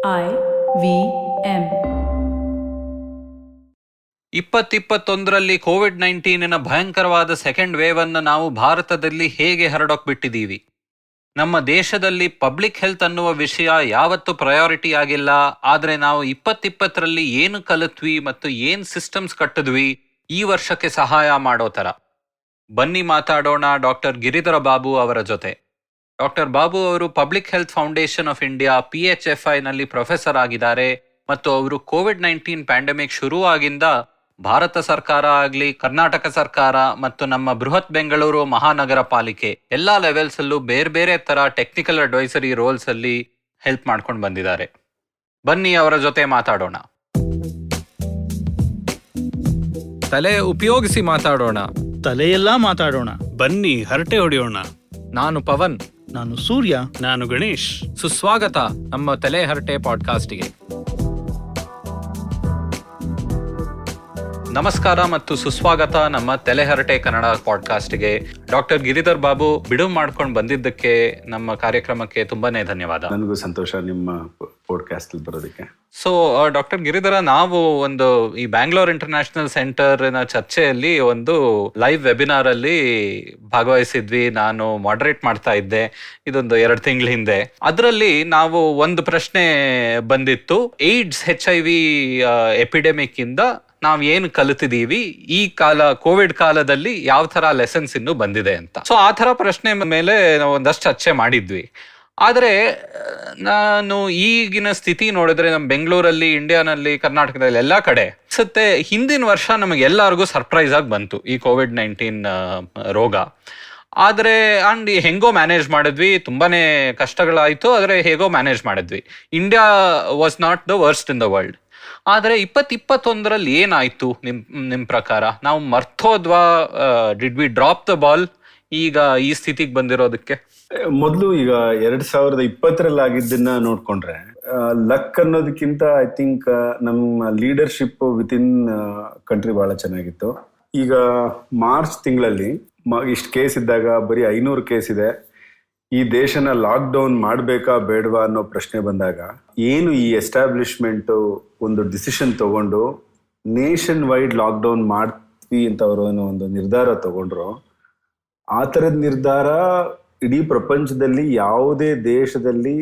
IVM. 2021ರಲ್ಲಿ COVID-19 ಭಯಂಕರವಾದ second wave ಅನ್ನು ನಾವು ಭಾರತದಲ್ಲಿ ಹೇಗೆ ಹರಡೋಕ್ಬಿಟ್ಟಿದ್ದೀವಿ. ನಮ್ಮ ದೇಶದಲ್ಲಿ ಪಬ್ಲಿಕ್ ಹೆಲ್ತ್ ಅನ್ನುವ ವಿಷಯ ಯಾವತ್ತೂ ಪ್ರಯಾರಿಟಿ ಆಗಿಲ್ಲ. ಆದರೆ ನಾವು 2020ರಲ್ಲಿ ಏನು ಕಲಿತ್ವಿ ಮತ್ತು ಏನು ಸಿಸ್ಟಮ್ಸ್ ಕಟ್ಟಿದ್ವಿ ಈ ವರ್ಷಕ್ಕೆ ಸಹಾಯ ಮಾಡೋ ಥರ. ಬನ್ನಿ ಮಾತಾಡೋಣ ಡಾಕ್ಟರ್ ಗಿರಿಧರ ಬಾಬು ಅವರ ಜೊತೆ. ಡಾಕ್ಟರ್ ಬಾಬು ಅವರು public health foundation of India PHFIನಲ್ಲಿ ಪ್ರೊಫೆಸರ್ ಆಗಿದ್ದಾರೆ ಮತ್ತು ಅವರು ಕೋವಿಡ್-19 ಪ್ಯಾಂಡಮಿಕ್ ಶುರುವಾಗಿಂದ ಭಾರತ ಸರ್ಕಾರ ಆಗಲಿ, ಕರ್ನಾಟಕ ಸರ್ಕಾರ ಮತ್ತು ನಮ್ಮ ಬೃಹತ್ ಬೆಂಗಳೂರು ಮಹಾನಗರ ಪಾಲಿಕೆ ಎಲ್ಲಾ ಲೆವೆಲ್ಸ್ ಅಲ್ಲೂ ಬೇರೆ ಬೇರೆ ತರ ಟೆಕ್ನಿಕಲ್ ಅಡ್ವೈಸರಿ ರೋಲ್ಸ್ ಅಲ್ಲಿ ಹೆಲ್ಪ್ ಮಾಡ್ಕೊಂಡು ಬಂದಿದ್ದಾರೆ. ಬನ್ನಿ ಅವರ ಜೊತೆ ಮಾತಾಡೋಣ. ತಲೆ ಉಪಯೋಗಿಸಿ ಮಾತಾಡೋಣ. ತಲೆಯೆಲ್ಲ ಮಾತಾಡೋಣ. ಬನ್ನಿ ಹರಟೆ ಹೊಡೆಯೋಣ. ನಾನು ಪವನ್. ನಾನು ಸೂರ್ಯ. ನಾನು ಗಣೇಶ್. ಸುಸ್ವಾಗತ ನಮ್ಮ ತಲೆ ಹರಟೆ ಪಾಡ್ಕಾಸ್ಟ್ಗೆ. ನಮಸ್ಕಾರ ಮತ್ತು ಸುಸ್ವಾಗತ ನಮ್ಮ ತಲೆಹರಟೆ ಕನ್ನಡ ಪಾಡ್ಕಾಸ್ಟ್ಗೆ. ಡಾಕ್ಟರ್ ಗಿರಿಧರ್ ಬಾಬು ಬಿಡುವು ಮಾಡ್ಕೊಂಡು ಬಂದಿದ್ದಕ್ಕೆ ನಮ್ಮ ಕಾರ್ಯಕ್ರಮಕ್ಕೆ ತುಂಬಾನೇ ಧನ್ಯವಾದ. ನನಗೂ ಸಂತೋಷ ನಿಮ್ಮ ಪಾಡ್ಕಾಸ್ಟ್ ಬರೋದಕ್ಕೆ. ಸೊ ಡಾಕ್ಟರ್ ಗಿರಿಧರ, ನಾವು ಒಂದು ಈ ಬ್ಯಾಂಗ್ಳೂರ್ ಇಂಟರ್ನ್ಯಾಷನಲ್ ಸೆಂಟರ್ ನ ಚರ್ಚೆಯಲ್ಲಿ ಒಂದು ಲೈವ್ ವೆಬಿನಾರ್ ಅಲ್ಲಿ ಭಾಗವಹಿಸಿದ್ವಿ. ನಾನು ಮಾಡರೇಟ್ ಮಾಡ್ತಾ ಇದ್ದೆ ಇದೊಂದು 2 ತಿಂಗಳ ಹಿಂದೆ. ಅದರಲ್ಲಿ ನಾವು ಒಂದು ಪ್ರಶ್ನೆ ಬಂದಿತ್ತು, ಏಡ್ಸ್ HIV ಎಪಿಡೆಮಿಕ್ ಇಂದ ನಾವ್ ಏನು ಕಲಿತಿದೀವಿ ಈ ಕಾಲ ಕೋವಿಡ್ ಕಾಲದಲ್ಲಿ ಯಾವ ತರ ಲೆಸನ್ಸ್ ಇನ್ನು ಬಂದಿದೆ ಅಂತ. ಸೊ ಆ ತರ ಪ್ರಶ್ನೆ ಮೇಲೆ ನಾವು ಒಂದಷ್ಟು ಚರ್ಚೆ ಮಾಡಿದ್ವಿ. ಆದ್ರೆ ನಾನು ಈಗಿನ ಸ್ಥಿತಿ ನೋಡಿದ್ರೆ ನಮ್ಮ ಬೆಂಗಳೂರಲ್ಲಿ, ಇಂಡಿಯಾನಲ್ಲಿ, ಕರ್ನಾಟಕದಲ್ಲಿ ಎಲ್ಲಾ ಕಡೆ ಅನ್ಸುತ್ತೆ ಹಿಂದಿನ ವರ್ಷ ನಮಗೆ ಎಲ್ಲರಿಗೂ ಸರ್ಪ್ರೈಸ್ ಆಗಿ ಬಂತು ಈ ಕೋವಿಡ್-19 ರೋಗ. ಆದ್ರೆ ಅಂಡ್ ಹೆಂಗೋ ಮ್ಯಾನೇಜ್ ಮಾಡಿದ್ವಿ. ತುಂಬಾನೇ ಕಷ್ಟಗಳಾಯ್ತು, ಆದ್ರೆ ಹೇಗೋ ಮ್ಯಾನೇಜ್ ಮಾಡಿದ್ವಿ. India was not the worst in the world. ಆದ್ರೆ 2021ರಲ್ಲಿ ಏನಾಯ್ತು ನಿಮ್ ಪ್ರಕಾರ? ನಾವು ಮರ್ತೋದ್ವಾ? Did we drop the ball ಈಗ ಈ ಸ್ಥಿತಿಗೆ ಬಂದಿರೋದಕ್ಕೆ? ಮೊದಲು ಈಗ 2020ರಲ್ಲಿ ಆಗಿದ್ದನ್ನ ನೋಡ್ಕೊಂಡ್ರೆ ಲಕ್ ಅನ್ನೋದಕ್ಕಿಂತ ಐ ಥಿಂಕ್ ನಮ್ಮ ಲೀಡರ್ಶಿಪ್ ವಿತ್ ಇನ್ ಕಂಟ್ರಿ ಬಹಳ ಚೆನ್ನಾಗಿತ್ತು. ಈಗ ಮಾರ್ಚ್ ತಿಂಗಳಲ್ಲಿ ಇಷ್ಟು ಕೇಸ್ ಇದ್ದಾಗ ಬರೀ 500 ಕೇಸ್ ಇದೆ, ಈ ದೇಶನ ಲಾಕ್ಡೌನ್ ಮಾಡಬೇಕಾ ಬೇಡವಾ ಅನ್ನೋ ಪ್ರಶ್ನೆ ಬಂದಾಗ ಏನು ಈ ಎಸ್ಟಾಬ್ಲಿಷ್ಮೆಂಟ್ ಒಂದು ಡಿಸಿಷನ್ ತಗೊಂಡು ನೇಷನ್ ವೈಡ್ ಲಾಕ್ಡೌನ್ ಮಾಡ್ತೀವಿ ಅಂತ ಅವರು ಒಂದು ನಿರ್ಧಾರ ತಗೊಂಡ್ರು. ಆ ಥರದ ನಿರ್ಧಾರ ಇಡೀ ಪ್ರಪಂಚದಲ್ಲಿ ಯಾವುದೇ ದೇಶದಲ್ಲಿ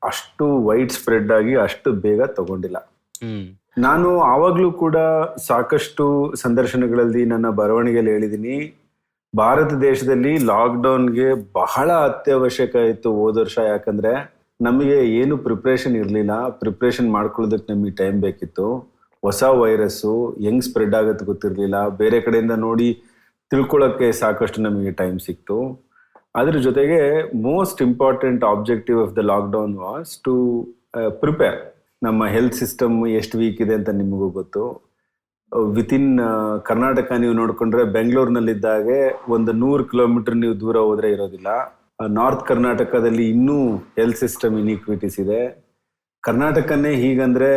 ಅಷ್ಟು ವೈಡ್ ಸ್ಪ್ರೆಡ್ ಆಗಿ ಅಷ್ಟು ಬೇಗ ತಗೊಂಡಿಲ್ಲ. ನಾನು ಆವಾಗ್ಲೂ ಕೂಡ ಸಾಕಷ್ಟು ಸಂದರ್ಶನಗಳಲ್ಲಿ ನನ್ನ ಬರವಣಿಗೆಯಲ್ಲಿ ಹೇಳಿದ್ದೀನಿ, ಭಾರತ ದೇಶದಲ್ಲಿ ಲಾಕ್ಡೌನ್ಗೆ ಬಹಳ ಅತ್ಯವಶ್ಯಕ ಇತ್ತು ಹೋದ ವರ್ಷ. ಯಾಕಂದ್ರೆ ನಮಗೆ ಏನು ಪ್ರಿಪ್ರೇಷನ್ ಇರಲಿಲ್ಲ, ಪ್ರಿಪ್ರೇಷನ್ ಮಾಡ್ಕೊಳ್ಳೋದಕ್ಕೆ ನಮಗೆ ಟೈಮ್ ಬೇಕಿತ್ತು. ಹೊಸ ವೈರಸ್ಸು ಹೆಂಗ್ ಸ್ಪ್ರೆಡ್ ಆಗುತ್ತೆ ಗೊತ್ತಿರಲಿಲ್ಲ, ಬೇರೆ ಕಡೆಯಿಂದ ನೋಡಿ ತಿಳ್ಕೊಳ್ಳೋಕ್ಕೆ ಸಾಕಷ್ಟು ನಮಗೆ ಟೈಮ್ ಸಿಕ್ತು. ಅದ್ರ ಜೊತೆಗೆ most important objective of the lockdown was to prepare. ನಮ್ಮ ಹೆಲ್ತ್ ಸಿಸ್ಟಮ್ ಎಷ್ಟು ವೀಕ್ ಇದೆ ಅಂತ ನಿಮಗೂ ಗೊತ್ತು. ವಿತಿನ್ ಕರ್ನಾಟಕ ನೀವು ನೋಡ್ಕೊಂಡ್ರೆ ಬೆಂಗಳೂರಿನಲ್ಲಿದ್ದಾಗೆ ಒಂದು 100 ಕಿಲೋಮೀಟರ್ ನೀವು ದೂರ ಹೋದ್ರೆ ಇರೋದಿಲ್ಲ. ನಾರ್ತ್ ಕರ್ನಾಟಕದಲ್ಲಿ ಇನ್ನೂ ಹೆಲ್ತ್ ಸಿಸ್ಟಮ್ ಇನ್ಇಕ್ವಿಟೀಸ್ ಇದೆ. ಕರ್ನಾಟಕನೇ ಹೀಗಂದ್ರೆ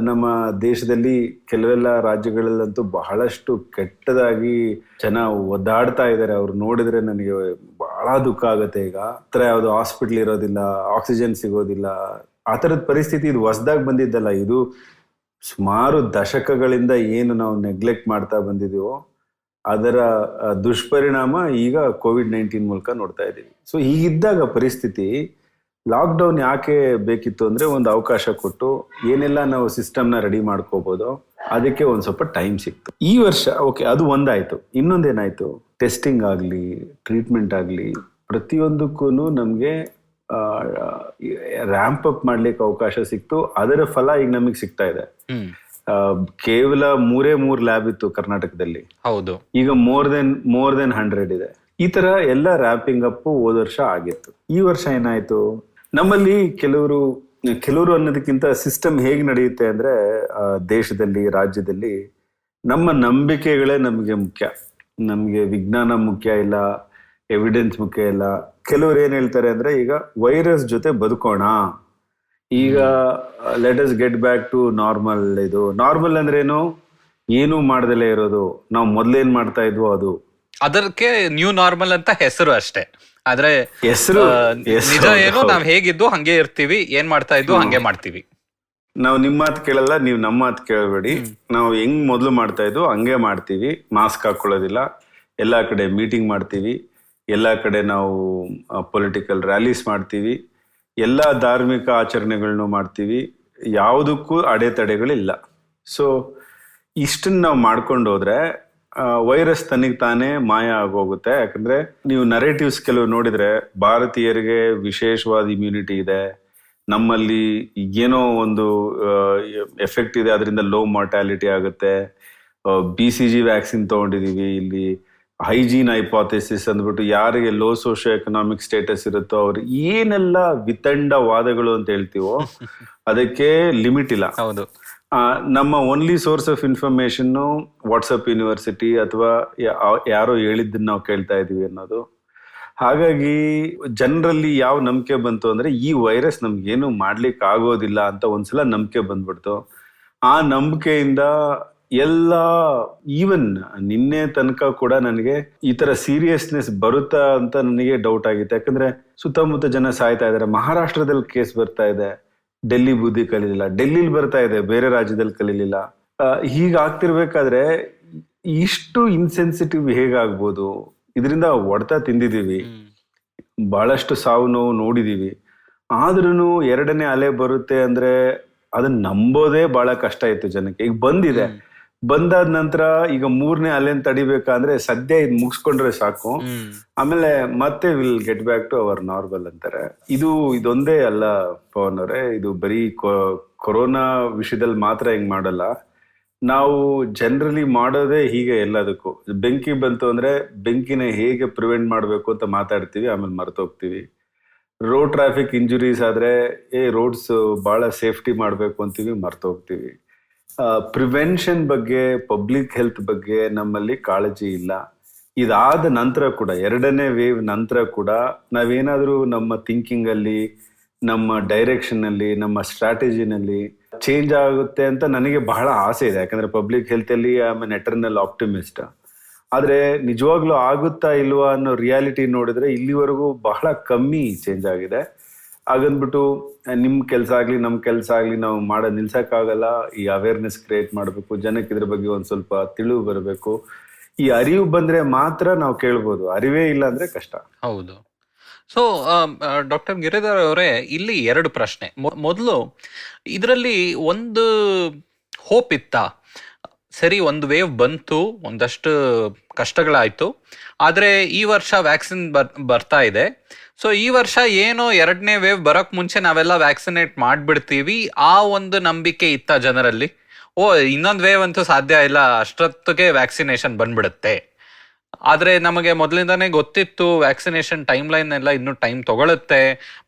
ನಮ್ಮ ದೇಶದಲ್ಲಿ ಕೆಲವೆಲ್ಲ ರಾಜ್ಯಗಳಲ್ಲಂತೂ ಬಹಳಷ್ಟು ಕೆಟ್ಟದಾಗಿ ಜನ ಒದ್ದಾಡ್ತಾ ಇದ್ದಾರೆ. ಅವ್ರು ನೋಡಿದ್ರೆ ನನಗೆ ಬಹಳ ದುಃಖ ಆಗುತ್ತೆ. ಈಗ ಹತ್ರ ಯಾವುದು ಹಾಸ್ಪಿಟ್ಲ್ ಇರೋದಿಲ್ಲ, ಆಕ್ಸಿಜನ್ ಸಿಗೋದಿಲ್ಲ, ಆ ಥರದ ಪರಿಸ್ಥಿತಿ. ಇದು ಹೊಸದಾಗಿ ಬಂದಿದ್ದಲ್ಲ, ಇದು ಸುಮಾರು ದಶಕಗಳಿಂದ ಏನು ನಾವು ನೆಗ್ಲೆಕ್ಟ್ ಮಾಡ್ತಾ ಬಂದಿದ್ದೀವೋ ಅದರ ದುಷ್ಪರಿಣಾಮ ಈಗ ಕೋವಿಡ್-19 ಮೂಲಕ ನೋಡ್ತಾ ಇದ್ದೀವಿ. ಸೊ ಹೀಗಿದ್ದಾಗ ಪರಿಸ್ಥಿತಿ ಲಾಕ್ಡೌನ್ ಯಾಕೆ ಬೇಕಿತ್ತು ಅಂದ್ರೆ ಒಂದು ಅವಕಾಶ ಕೊಟ್ಟು ಏನೆಲ್ಲ ನಾವು ಸಿಸ್ಟಮ್ನ ರೆಡಿ ಮಾಡ್ಕೋಬಹುದು, ಅದಕ್ಕೆ ಒಂದು ಸ್ವಲ್ಪ ಟೈಮ್ ಸಿಕ್ತು ಈ ವರ್ಷ. ಓಕೆ, ಅದು ಒಂದಾಯ್ತು. ಇನ್ನೊಂದೇನಾಯ್ತು, ಟೆಸ್ಟಿಂಗ್ ಆಗಲಿ, ಟ್ರೀಟ್ಮೆಂಟ್ ಆಗಲಿ, ಪ್ರತಿಯೊಂದಕ್ಕೂ ನಮಗೆ ರ್ಯಾಂಪ್ ಅಪ್ ಮಾಡ್ಲಿಕ್ಕೆ ಅವಕಾಶ ಸಿಕ್ತು. ಅದರ ಫಲ ಈಗ ನಮಗೆ ಸಿಗ್ತಾ ಇದೆ. ಕೇವಲ 3 ಲ್ಯಾಬ್ ಇತ್ತು ಕರ್ನಾಟಕದಲ್ಲಿ, ಹೌದು, ಈಗ ಮೋರ್ ದೆನ್ 100 ಇದೆ. ಈ ತರ ಎಲ್ಲ ರ್ಯಾಂಪಿಂಗ್ ಅಪ್ ಹೋದ ವರ್ಷ ಆಗಿತ್ತು. ಈ ವರ್ಷ ಏನಾಯ್ತು, ನಮ್ಮಲ್ಲಿ ಕೆಲವರು ಅನ್ನೋದಕ್ಕಿಂತ ಸಿಸ್ಟಮ್ ಹೇಗೆ ನಡೆಯುತ್ತೆ ಅಂದ್ರೆ ದೇಶದಲ್ಲಿ, ರಾಜ್ಯದಲ್ಲಿ ನಮ್ಮ ನಂಬಿಕೆಗಳೇ ನಮಗೆ ಮುಖ್ಯ. ನಮಗೆ ವಿಜ್ಞಾನ ಮುಖ್ಯ ಇಲ್ಲ, ಎವಿಡೆನ್ಸ್ ಮುಖ್ಯ ಇಲ್ಲ. ಕೆಲವ್ರು ಏನ್ ಹೇಳ್ತಾರೆ ಅಂದ್ರೆ ಈಗ ವೈರಸ್ ಜೊತೆ ಬದುಕೋಣ, ಈಗ let us get back to normal. ಇದು ನಾರ್ಮಲ್ ಅಂದ್ರೆ ಏನು ಮಾಡ್ದಲೇ ಇರೋದು, ನಾವು ಮೊದ್ಲೇನ್ ಮಾಡ್ತಾ ಇದ್ವೋ ಅದು. ಅದಕ್ಕೆ ನ್ಯೂ ನಾರ್ಮಲ್ ಅಂತ ಹೆಸರು ಅಷ್ಟೇ. ಆದ್ರೆ ಹೆಸರು ನಿಜ ಏನು, ನಾವ್ ಹೇಗಿದ್ದು ಹಂಗೆ ಇರ್ತೀವಿ, ಏನ್ ಮಾಡ್ತಾ ಇದ್ವು ಹಂಗೆ ಮಾಡ್ತೀವಿ. ನಾವು ನಿಮ್ಮ ಮಾತು ಕೇಳಲ್ಲ, ನೀವು ನಮ್ಮ ಮಾತು ಕೇಳಬೇಡಿ. ನಾವು ಹೆಂಗ್ ಮೊದಲು ಮಾಡ್ತಾ ಇದ್ವು ಹಂಗೆ ಮಾಡ್ತೀವಿ. ಮಾಸ್ಕ್ ಹಾಕೊಳ್ಳೋದಿಲ್ಲ, ಎಲ್ಲಾ ಕಡೆ ಮೀಟಿಂಗ್ ಮಾಡ್ತೀವಿ, ಎಲ್ಲಾ ಕಡೆ ನಾವು ಪೊಲಿಟಿಕಲ್ ರ್ಯಾಲೀಸ್ ಮಾಡ್ತೀವಿ, ಎಲ್ಲಾ ಧಾರ್ಮಿಕ ಆಚರಣೆಗಳನ್ನು ಮಾಡ್ತೀವಿ. ಯಾವುದಕ್ಕೂ ಅಡೆತಡೆಗಳಿಲ್ಲ. ಸೊ ಇಷ್ಟನ್ನ ನಾವು ಮಾಡ್ಕೊಂಡು ಹೋದ್ರೆ ವೈರಸ್ ತನಗೆ ತಾನೇ ಮಾಯ ಆಗೋಗುತ್ತೆ. ಯಾಕಂದ್ರೆ ನೀವು ನರೇಟಿವ್ಸ್ ಕೆಲವು ನೋಡಿದ್ರೆ ಭಾರತೀಯರಿಗೆ ವಿಶೇಷವಾದ ಇಮ್ಯುನಿಟಿ ಇದೆ, ನಮ್ಮಲ್ಲಿ ಏನೋ ಒಂದು ಎಫೆಕ್ಟ್ ಇದೆ, ಅದರಿಂದ ಲೋ ಮಾರ್ಟಾಲಿಟಿ ಆಗುತ್ತೆ, BCG ವ್ಯಾಕ್ಸಿನ್ ತಗೊಂಡಿದೀವಿ, ಇಲ್ಲಿ ಹೈಜೀನ್ ಹೈಪಾಥೆಸಿಸ್ ಅಂದ್ಬಿಟ್ಟು ಯಾರಿಗೆ ಲೋ ಸೋಶಿಯೋ ಎಕನಾಮಿಕ್ ಸ್ಟೇಟಸ್ ಇರುತ್ತೋ ಅವ್ರು ಏನೆಲ್ಲ ವಿತಂಡ ವಾದಗಳು ಅಂತ ಹೇಳ್ತೀವೋ ಅದಕ್ಕೆ ಲಿಮಿಟ್ ಇಲ್ಲ. ಹೌದು. ನಮ್ಮ only source of information WhatsApp university ಅಥವಾ ಯಾರೋ ಹೇಳಿದ್ದನ್ನ ನಾವು ಕೇಳ್ತಾ ಇದೀವಿ ಅನ್ನೋದು. ಹಾಗಾಗಿ ಜನರಲ್ಲಿ ಯಾವ ನಂಬಿಕೆ ಬಂತು ಅಂದ್ರೆ ಈ ವೈರಸ್ ನಮ್ಗೇನು ಮಾಡ್ಲಿಕ್ಕೆ ಆಗೋದಿಲ್ಲ ಅಂತ ಒಂದ್ಸಲ ನಂಬಿಕೆ ಬಂದ್ಬಿಡ್ತು. ಆ ನಂಬಿಕೆಯಿಂದ ಎಲ್ಲ ಈವನ್ ನಿನ್ನೆ ತನಕ ಕೂಡ ನನಗೆ ಈ ತರ ಸೀರಿಯಸ್ನೆಸ್ ಬರುತ್ತಾ ಅಂತ ನನಗೆ ಡೌಟ್ ಆಗಿತ್ತು. ಯಾಕಂದ್ರೆ ಸುತ್ತಮುತ್ತ ಜನ ಸಾಯ್ತಾ ಇದಾರೆ, ಮಹಾರಾಷ್ಟ್ರದಲ್ಲಿ ಕೇಸ್ ಬರ್ತಾ ಇದೆ, ಡೆಲ್ಲಿ ಬುದ್ಧಿ ಕಲೀಲಿಲ್ಲ, ಡೆಲ್ಲಿಲಿ ಬರ್ತಾ ಇದೆ, ಬೇರೆ ರಾಜ್ಯದಲ್ಲಿ ಕಲೀಲಿಲ್ಲ. ಹೀಗಾಗ್ತಿರ್ಬೇಕಾದ್ರೆ ಇಷ್ಟು ಇನ್ಸೆನ್ಸಿಟಿವ್ ಹೇಗಾಗ್ಬೋದು? ಇದರಿಂದ ಹೊಡೆತ ತಿಂದಿದೀವಿ, ಬಹಳಷ್ಟು ಸಾವು ನೋವು ನೋಡಿದೀವಿ. ಆದ್ರೂ ಎರಡನೇ ಅಲೆ ಬರುತ್ತೆ ಅಂದ್ರೆ ಅದನ್ನ ನಂಬೋದೇ ಬಹಳ ಕಷ್ಟ ಇತ್ತು ಜನಕ್ಕೆ. ಈಗ ಬಂದಿದೆ, ಬಂದಾದ ನಂತರ ಈಗ ಮೂರನೇ ಅಲೆನ್ ತಡಿಬೇಕಂದ್ರೆ ಸದ್ಯ ಇದು ಮುಗಿಸ್ಕೊಂಡ್ರೆ ಸಾಕು, ಆಮೇಲೆ ಮತ್ತೆ will get back to our normal ಅಂತಾರೆ. ಇದೊಂದೇ ಅಲ್ಲ ಪವನ್ ಅವರೇ, ಇದು ಬರೀ ಕೊರೋನಾ ವಿಷಯದಲ್ಲಿ ಮಾತ್ರ ಹಿಂಗ್ ಮಾಡಲ್ಲ. ನಾವು ಜನರಲಿ ಮಾಡೋದೇ ಹೀಗೆ ಎಲ್ಲದಕ್ಕೂ. ಬೆಂಕಿ ಬಂತು ಅಂದ್ರೆ ಬೆಂಕಿನ ಹೇಗೆ ಪ್ರಿವೆಂಟ್ ಮಾಡ್ಬೇಕು ಅಂತ ಮಾತಾಡ್ತೀವಿ, ಆಮೇಲೆ ಮರ್ತೋಗ್ತೀವಿ. ರೋಡ್ ಟ್ರಾಫಿಕ್ ಇಂಜುರೀಸ್ ಆದ್ರೆ ರೋಡ್ಸ್ ಬಹಳ ಸೇಫ್ಟಿ ಮಾಡ್ಬೇಕು ಅಂತೀವಿ, ಮರ್ತೋಗ್ತೀವಿ. ಪ್ರಿವೆನ್ಷನ್ ಬಗ್ಗೆ, ಪಬ್ಲಿಕ್ ಹೆಲ್ತ್ ಬಗ್ಗೆ ನಮ್ಮಲ್ಲಿ ಕಾಳಜಿ ಇಲ್ಲ. ಇದಾದ ನಂತರ ಕೂಡ, ಎರಡನೇ ವೇವ್ ನಂತರ ಕೂಡ ನಾವೇನಾದ್ರೂ ನಮ್ಮ ಥಿಂಕಿಂಗ್ ಅಲ್ಲಿ, ನಮ್ಮ ಡೈರೆಕ್ಷನ್ ಅಲ್ಲಿ, ನಮ್ಮ ಸ್ಟ್ರಾಟಜಿನಲ್ಲಿ ಚೇಂಜ್ ಆಗುತ್ತೆ ಅಂತ ನನಗೆ ಬಹಳ ಆಸೆ ಇದೆ. ಯಾಕಂದ್ರೆ ಪಬ್ಲಿಕ್ ಹೆಲ್ತ್ ಅಲ್ಲಿ I am an eternal optimist. ಆದ್ರೆ ನಿಜವಾಗ್ಲೂ ಆಗುತ್ತಾ ಇಲ್ವಾ ಅನ್ನೋ ರಿಯಾಲಿಟಿ ನೋಡಿದ್ರೆ ಇಲ್ಲಿವರೆಗೂ ಬಹಳ ಕಮ್ಮಿ ಚೇಂಜ್ ಆಗಿದೆ. ಹಾಗಂದ್ಬಿಟ್ಟು ನಿಮ್ ಕೆಲಸ ಆಗ್ಲಿ ನಮ್ ಕೆಲಸ ಆಗ್ಲಿ ನಾವು ನಿಲ್ಸಕ್ಕಾಗಲ್ಲ. ಈ ಅವೇರ್ನೆಸ್ ಕ್ರಿಯೇಟ್ ಮಾಡ್ಬೇಕು, ಜನಕ್ಕೆ ಇದ್ರ ಬಗ್ಗೆ ಒಂದ್ ಸ್ವಲ್ಪ ತಿಳಿವು ಬರಬೇಕು. ಈ ಅರಿವು ಬಂದ್ರೆ ಮಾತ್ರ ನಾವು ಕೇಳ್ಬೋದು, ಅರಿವೇ ಇಲ್ಲ ಅಂದ್ರೆ ಕಷ್ಟ. ಹೌದು. ಸೊ ಡಾಕ್ಟರ್ ಗಿರಿಧರ್ ಅವರೇ, ಇಲ್ಲಿ ಎರಡು ಪ್ರಶ್ನೆ. ಮೊದಲು, ಇದರಲ್ಲಿ ಒಂದು ಹೋಪ್ ಇತ್ತಾ? ಸರಿ, ಒಂದು ವೇವ್ ಬಂತು, ಒಂದಷ್ಟು ಕಷ್ಟಗಳಾಯ್ತು, ಆದ್ರೆ ಈ ವರ್ಷ ವ್ಯಾಕ್ಸಿನ್ ಬರ್ತಾ ಇದೆ. ಸೊ ಈ ವರ್ಷ ಏನೋ ಎರಡನೇ ವೇವ್ ಬರೋಕ್ ಮುಂಚೆ ನಾವೆಲ್ಲ ವ್ಯಾಕ್ಸಿನೇಟ್ ಮಾಡ್ಬಿಡ್ತೀವಿ, ಆ ಒಂದು ನಂಬಿಕೆ ಇತ್ತ ಜನರಲ್ಲಿ? ಇನ್ನೊಂದು ವೇವ್ ಅಂತೂ ಸಾಧ್ಯ ಇಲ್ಲ, ಅಷ್ಟೊತ್ತಿಗೆ ವ್ಯಾಕ್ಸಿನೇಷನ್ ಬಂದ್ಬಿಡುತ್ತೆ. ಆದ್ರೆ ನಮಗೆ ಮೊದಲಿಂದಾನೇ ಗೊತ್ತಿತ್ತು ವ್ಯಾಕ್ಸಿನೇಷನ್ ಟೈಮ್ ಲೈನ್ ಎಲ್ಲ ಇನ್ನೂ ಟೈಮ್ ತಗೊಳುತ್ತೆ,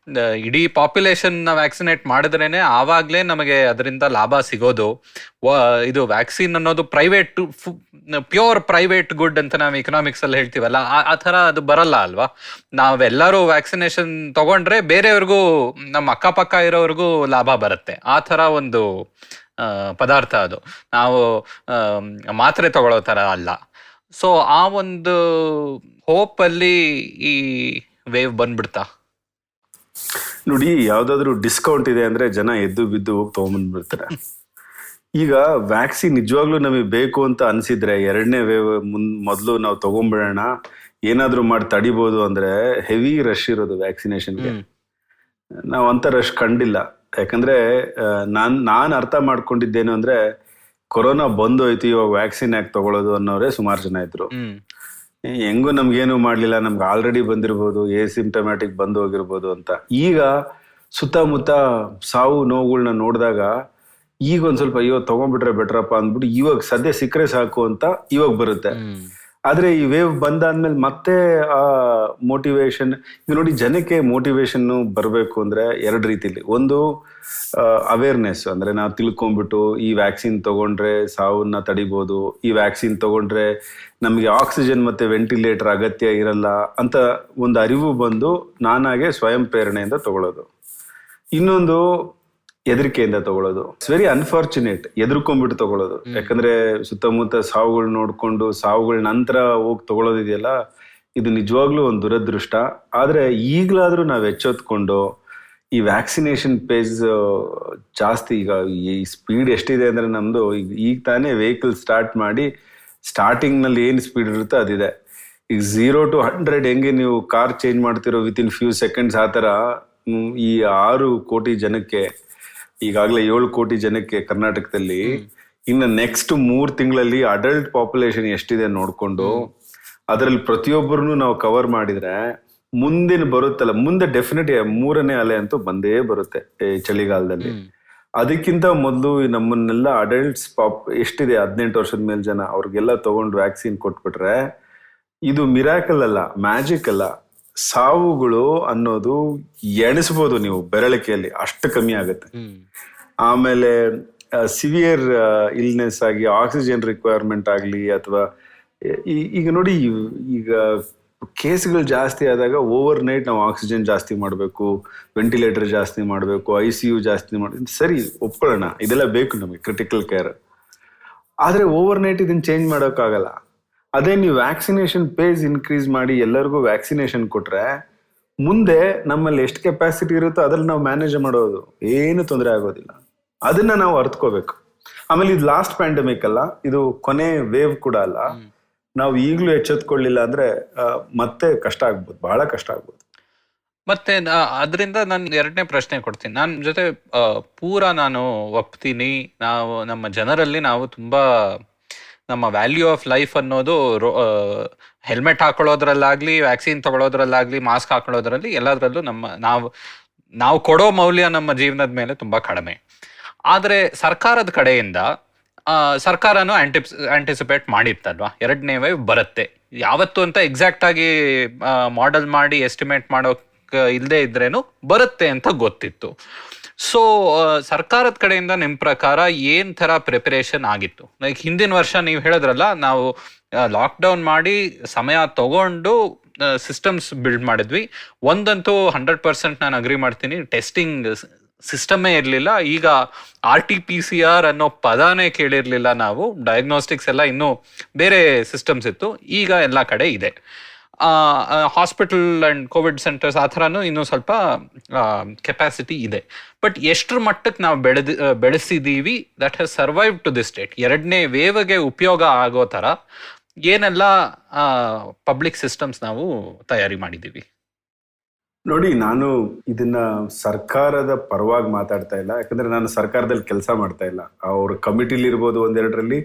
ಇಡೀ ಪಾಪ್ಯುಲೇಷನ್ ವ್ಯಾಕ್ಸಿನೇಟ್ ಮಾಡಿದ್ರೇನೆ ಆವಾಗ್ಲೇ ನಮಗೆ ಅದರಿಂದ ಲಾಭ ಸಿಗೋದು. ಇದು ವ್ಯಾಕ್ಸಿನ್ ಅನ್ನೋದು ಪ್ರೈವೇಟ್, ಪ್ಯೂರ್ ಪ್ರೈವೇಟ್ ಗುಡ್ ಅಂತ ನಾವು ಎಕನಾಮಿಕ್ಸ್ ಅಲ್ಲಿ ಹೇಳ್ತೀವಲ್ಲ, ಆ ಥರ ಅದು ಬರಲ್ಲ ಅಲ್ವಾ? ನಾವೆಲ್ಲರೂ ವ್ಯಾಕ್ಸಿನೇಷನ್ ತಗೊಂಡ್ರೆ ಬೇರೆಯವ್ರಿಗೂ, ನಮ್ಮ ಅಕ್ಕಪಕ್ಕ ಇರೋವ್ರಿಗೂ ಲಾಭ ಬರುತ್ತೆ. ಆ ಥರ ಒಂದು ಪದಾರ್ಥ ಅದು, ನಾವು ಮಾತ್ರೆ ತಗೊಳ್ಳೋ ಥರ ಅಲ್ಲ. ಸೊ ಆ ಒಂದು ಹೋಪ್ ಅಲ್ಲಿ ಈ ವೇವ್ ಬಂದ್ಬಿಡ್ತಾ? ನೋಡಿ, ಯಾವ್ದಾದ್ರು ಡಿಸ್ಕೌಂಟ್ ಇದೆ ಅಂದ್ರೆ ಜನ ಎದ್ದು ಬಿದ್ದು ಹೋಗಿ ತಗೊಂಡ್ಬಂದ್ಬಿಡ್ತಾರೆ. ಈಗ ವ್ಯಾಕ್ಸಿನ್ ನಿಜವಾಗ್ಲೂ ನಮಗೆ ಬೇಕು ಅಂತ ಅನ್ಸಿದ್ರೆ ಎರಡನೇ ವೇವ್ ಮೊದಲು ನಾವು ತಗೊಂಡ್ಬಿಡೋಣ, ಏನಾದ್ರೂ ಮಾಡಿ ತಡಿಬಹುದು ಅಂದ್ರೆ ಹೆವಿ ರಶ್ ಇರೋದು ವ್ಯಾಕ್ಸಿನೇಷನ್ಗೆ. ನಾವು ಅಂತ ರಶ್ ಕಂಡಿಲ್ಲ. ಯಾಕಂದ್ರೆ ನಾನ್ ಅರ್ಥ ಮಾಡ್ಕೊಂಡಿದ್ದೇನು ಅಂದ್ರೆ, ಕೊರೋನಾ ಬಂದೋಯ್ತು, ಇವಾಗ ವ್ಯಾಕ್ಸಿನ್ ಯಾಕೆ ತಗೊಳ್ಳೋದು ಅನ್ನೋರೇ ಸುಮಾರು ಜನ ಇದ್ರು. ಹೆಂಗೂ ನಮ್ಗೇನು ಮಾಡ್ಲಿಲ್ಲ, ನಮ್ಗೆ ಆಲ್ರೆಡಿ ಬಂದಿರ್ಬೋದು, ಸಿಂಪ್ಟಮ್ಯಾಟಿಕ್ ಬಂದು ಹೋಗಿರ್ಬೋದು ಅಂತ. ಈಗ ಸುತ್ತಮುತ್ತ ಸಾವು ನೋವುಗಳನ್ನ ನೋಡಿದಾಗ ಈಗ ಒಂದ್ ಸ್ವಲ್ಪ ಅಯ್ಯೋ ತಗೊಂಡ್ಬಿಟ್ರೆ ಬೆಟ್ರಪ್ಪ ಅಂದ್ಬಿಟ್ಟು ಇವಾಗ ಸದ್ಯ ಸಿಕ್ಕರೆ ಸಾಕು ಅಂತ ಇವಾಗ ಬರುತ್ತೆ. ಆದ್ರೆ ಈ ವೇವ್ ಬಂದಾದ್ಮೇಲೆ ಮತ್ತೆ ಆ ಮೋಟಿವೇಶನ್, ಈಗ ನೋಡಿ, ಜನಕ್ಕೆ ಮೋಟಿವೇಶನ್ ಬರಬೇಕು ಅಂದ್ರೆ ಎರಡು ರೀತಿಲಿ. ಒಂದು ಅವೇರ್ನೆಸ್, ಅಂದ್ರೆ ನಾವು ತಿಳ್ಕೊಂಡ್ಬಿಟ್ಟು ಈ ವ್ಯಾಕ್ಸಿನ್ ತಗೊಂಡ್ರೆ ಸಾವನ್ನ ತಡಿಬಹುದು, ಈ ವ್ಯಾಕ್ಸಿನ್ ತಗೊಂಡ್ರೆ ನಮಗೆ ಆಕ್ಸಿಜನ್ ಮತ್ತೆ ವೆಂಟಿಲೇಟರ್ ಅಗತ್ಯ ಇರಲ್ಲ ಅಂತ ಒಂದು ಅರಿವು ಬಂದು ನಾನಾಗೆ ಸ್ವಯಂ ಪ್ರೇರಣೆಯಿಂದ ತಗೊಳ್ಳೋದು. ಇನ್ನೊಂದು ಹೆದರಿಕೆಯಿಂದ ತಗೊಳ್ಳೋದು. ಇಟ್ಸ್ ವೆರಿ ಅನ್ಫಾರ್ಚುನೇಟ್, ಎದುರ್ಕೊಂಡ್ಬಿಟ್ಟು ತಗೊಳ್ಳೋದು. ಯಾಕಂದ್ರೆ ಸುತ್ತಮುತ್ತ ಸಾವುಗಳು ನೋಡ್ಕೊಂಡು ಸಾವುಗಳ ನಂತರ ಹೋಗಿ ತಗೊಳ್ಳೋದಿದೆಯಲ್ಲ, ಇದು ನಿಜವಾಗ್ಲೂ ಒಂದು ದುರದೃಷ್ಟ. ಆದ್ರೆ ಈಗ್ಲಾದ್ರೂ ನಾವ್ ಎಚ್ಚೆತ್ಕೊಂಡು ಈ ವ್ಯಾಕ್ಸಿನೇಷನ್ ಪೇಜ್ ಜಾಸ್ತಿ. ಈಗ ಈ ಸ್ಪೀಡ್ ಎಷ್ಟಿದೆ ಅಂದ್ರೆ ನಮ್ದು ಈಗ ತಾನೇ ವೆಹಿಕಲ್ ಸ್ಟಾರ್ಟ್ ಮಾಡಿ ಸ್ಟಾರ್ಟಿಂಗ್ ನಲ್ಲಿ ಏನು ಸ್ಪೀಡ್ ಇರುತ್ತೋ ಅದಿದೆ. ಈಗ 0 to 100 ಹೆಂಗೆ ನೀವು ಕಾರ್ ಚೇಂಜ್ ಮಾಡ್ತಿರೋ ವಿತಿನ್ ಫ್ಯೂ ಸೆಕೆಂಡ್ಸ್, ಆ ಥರ ಈ 6 ಕೋಟಿ ಜನಕ್ಕೆ, ಈಗಾಗಲೇ 7 ಕೋಟಿ ಜನಕ್ಕೆ ಕರ್ನಾಟಕದಲ್ಲಿ ಇನ್ನು ನೆಕ್ಸ್ಟ್ 3 ತಿಂಗಳಲ್ಲಿ ಅಡಲ್ಟ್ ಪಾಪ್ಯುಲೇಷನ್ ಎಷ್ಟಿದೆ ನೋಡ್ಕೊಂಡು ಅದರಲ್ಲಿ ಪ್ರತಿಯೊಬ್ಬರನ್ನು ನಾವು ಕವರ್ ಮಾಡಿದ್ರೆ ಮುಂದಿನ ಬರುತ್ತಲ್ಲ, ಮುಂದೆ ಡೆಫಿನೆಟ್ 3ನೇ ಅಲೆ ಅಂತೂ ಬಂದೇ ಬರುತ್ತೆ ಈ ಚಳಿಗಾಲದಲ್ಲಿ. ಅದಕ್ಕಿಂತ ಮೊದಲು ನಮ್ಮನ್ನೆಲ್ಲ ಅಡಲ್ಟ್ಸ್ ಎಷ್ಟಿದೆ 18 ವರ್ಷದ ಮೇಲೆ ಜನ, ಅವ್ರಿಗೆಲ್ಲ ತಗೊಂಡು ವ್ಯಾಕ್ಸಿನ್ ಕೊಟ್ಬಿಟ್ರೆ ಇದು ಮಿರಾಕಲ್ ಅಲ್ಲ, ಮ್ಯಾಜಿಕ್ ಅಲ್ಲ. ಸಾವುಗಳು ಅನ್ನೋದು ಎಣಿಸ್ಬೋದು ನೀವು ಬೆರಳಿಕೆಯಲ್ಲಿ, ಅಷ್ಟು ಕಮ್ಮಿ ಆಗುತ್ತೆ. ಆಮೇಲೆ ಸಿವಿಯರ್ ಇಲ್ನೆಸ್ ಆಗಿ ಆಕ್ಸಿಜನ್ ರಿಕ್ವೈರ್ಮೆಂಟ್ ಆಗಲಿ, ಅಥವಾ ಈಗ ನೋಡಿ ಈಗ ಕೇಸ್ಗಳು ಜಾಸ್ತಿ ಆದಾಗ ಓವರ್ ನೈಟ್ ನಾವು ಆಕ್ಸಿಜನ್ ಜಾಸ್ತಿ ಮಾಡಬೇಕು, ವೆಂಟಿಲೇಟರ್ ಜಾಸ್ತಿ ಮಾಡಬೇಕು, ICU ಜಾಸ್ತಿ ಮಾಡಬೇಕು. ಸರಿ, ಒಪ್ಕೊಳ್ಳೋಣ, ಇದೆಲ್ಲ ಬೇಕು ನಮಗೆ ಕ್ರಿಟಿಕಲ್ ಕೇರ್. ಆದರೆ ಓವರ್ ನೈಟ್ ಇದನ್ನು ಚೇಂಜ್ ಮಾಡೋಕ್ಕಾಗಲ್ಲ. ಅದೇ ನೀವು ವ್ಯಾಕ್ಸಿನೇಷನ್ ಪೇಜ್ ಇನ್ಕ್ರೀಸ್ ಮಾಡಿ ಎಲ್ಲರಿಗೂ ವ್ಯಾಕ್ಸಿನೇಷನ್ ಕೊಟ್ರೆ ಮುಂದೆ ನಮ್ಮಲ್ಲಿ ಎಷ್ಟು ಕೆಪಾಸಿಟಿ ಇರುತ್ತೋ ಅದ್ರಲ್ಲಿ ನಾವು ಮ್ಯಾನೇಜ್ ಮಾಡೋದು, ಏನು ತೊಂದರೆ ಆಗೋದಿಲ್ಲ. ಅದನ್ನ ನಾವು ಅರ್ಥಕೋಬೇಕು. ಆಮೇಲೆ ಇದು ಲಾಸ್ಟ್ ಪ್ಯಾಂಡಮಿಕ್ ಅಲ್ಲ, ಇದು ಕೊನೆ ವೇವ್ ಕೂಡ ಅಲ್ಲ. ನಾವು ಈಗಲೂ ಎಚ್ಚೆತ್ಕೊಳ್ಳಿಲ್ಲ ಅಂದ್ರೆ ಮತ್ತೆ ಕಷ್ಟ ಆಗ್ಬೋದು, ಬಹಳ ಕಷ್ಟ ಆಗ್ಬೋದು. ಮತ್ತೆ ಅದರಿಂದ ನಾನು 2ನೇ ಪ್ರಶ್ನೆ ಕೊಡ್ತೀನಿ. ನನ್ನ ಜೊತೆ ನಾನು ಒಪ್ತೀನಿ. ನಾವು ನಮ್ಮ ಜನರಲ್ಲಿ ನಾವು ತುಂಬಾ ನಮ್ಮ ವ್ಯಾಲ್ಯೂ ಆಫ್ ಲೈಫ್ ಅನ್ನೋದು ಹೆಲ್ಮೆಟ್ ಹಾಕೊಳ್ಳೋದ್ರಲ್ಲಾಗ್ಲಿ, ವ್ಯಾಕ್ಸಿನ್ ತಗೊಳ್ಳೋದ್ರಲ್ಲಾಗ್ಲಿ, ಮಾಸ್ಕ್ ಹಾಕೊಳ್ಳೋದ್ರಲ್ಲಿ ಎಲ್ಲದರಲ್ಲೂ ನಾವು ಕೊಡೋ ಮೌಲ್ಯ ನಮ್ಮ ಜೀವನದ ಮೇಲೆ ತುಂಬಾ ಕಡಿಮೆ. ಆದರೆ ಸರ್ಕಾರದ ಕಡೆಯಿಂದ ಸರ್ಕಾರನು ಆಂಟಿಸಿಪೇಟ್ ಮಾಡಿತ್ತಲ್ವಾ 2ನೇ ವೇವ್ ಬರುತ್ತೆ, ಯಾವತ್ತು ಅಂತ ಎಕ್ಸಾಕ್ಟ್ ಆಗಿ ಮಾಡೆಲ್ ಮಾಡಿ ಎಸ್ಟಿಮೇಟ್ ಮಾಡೋಕೆ ಇಲ್ಲದೆ ಇದ್ರೇನು ಬರುತ್ತೆ ಅಂತ ಗೊತ್ತಿತ್ತು. ಸೊ ಸರ್ಕಾರದ ಕಡೆಯಿಂದ ನಿಮ್ಮ ಪ್ರಕಾರ ಏನ್ ತರ ಪ್ರಿಪರೇಷನ್ ಆಗಿತ್ತು? ಲೈಕ್ ಹಿಂದಿನ ವರ್ಷ ನೀವು ಹೇಳಿದ್ರಲ್ಲ, ನಾವು ಲಾಕ್ಡೌನ್ ಮಾಡಿ ಸಮಯ ತಗೊಂಡು ಸಿಸ್ಟಮ್ಸ್ ಬಿಲ್ಡ್ ಮಾಡಿದ್ವಿ. ಒಂದಂತೂ 100% ನಾನು ಅಗ್ರಿ ಮಾಡ್ತೀನಿ, ಟೆಸ್ಟಿಂಗ್ ಸಿಸ್ಟಮೇ ಇರಲಿಲ್ಲ. ಈಗ RT-PCR ಅನ್ನೋ ಪದಾನೇ ಕೇಳಿರ್ಲಿಲ್ಲ ನಾವು. ಡಯಾಗ್ನೋಸ್ಟಿಕ್ಸ್ ಎಲ್ಲ ಇನ್ನೂ ಬೇರೆ ಸಿಸ್ಟಮ್ಸ್ ಇತ್ತು, ಈಗ ಎಲ್ಲ ಕಡೆ ಇದೆ. ಹಾಸ್ಪಿಟಲ್ ಅಂಡ್ ಕೋವಿಡ್ ಸೆಂಟರ್ಸ್ ಆ ಥರನೂ ಇನ್ನೂ ಸ್ವಲ್ಪ ಕೆಪಾಸಿಟಿ ಇದೆ. ಬಟ್ ಎಷ್ಟರ ಮಟ್ಟಕ್ಕೆ ನಾವು ಬೆಳೆಸಿದೀವಿ that has survive to this date? 2ನೇ ವೇವ್ಗೆ ಉಪಯೋಗ ಆಗೋ ಥರ ಏನೆಲ್ಲ ಪಬ್ಲಿಕ್ ಸಿಸ್ಟಮ್ಸ್ ನಾವು ತಯಾರಿ ಮಾಡಿದ್ದೀವಿ? ನೋಡಿ, ನಾನು ಇದನ್ನ ಸರ್ಕಾರದ ಪರವಾಗಿ ಮಾತಾಡ್ತಾ ಇಲ್ಲ, ಯಾಕಂದ್ರೆ ನಾನು ಸರ್ಕಾರದಲ್ಲಿ ಕೆಲಸ ಮಾಡ್ತಾ ಇಲ್ಲ. ಅವ್ರ ಕಮಿಟಿಲಿ ಇರ್ಬೋದು ಒಂದೆರಡರಲ್ಲಿ,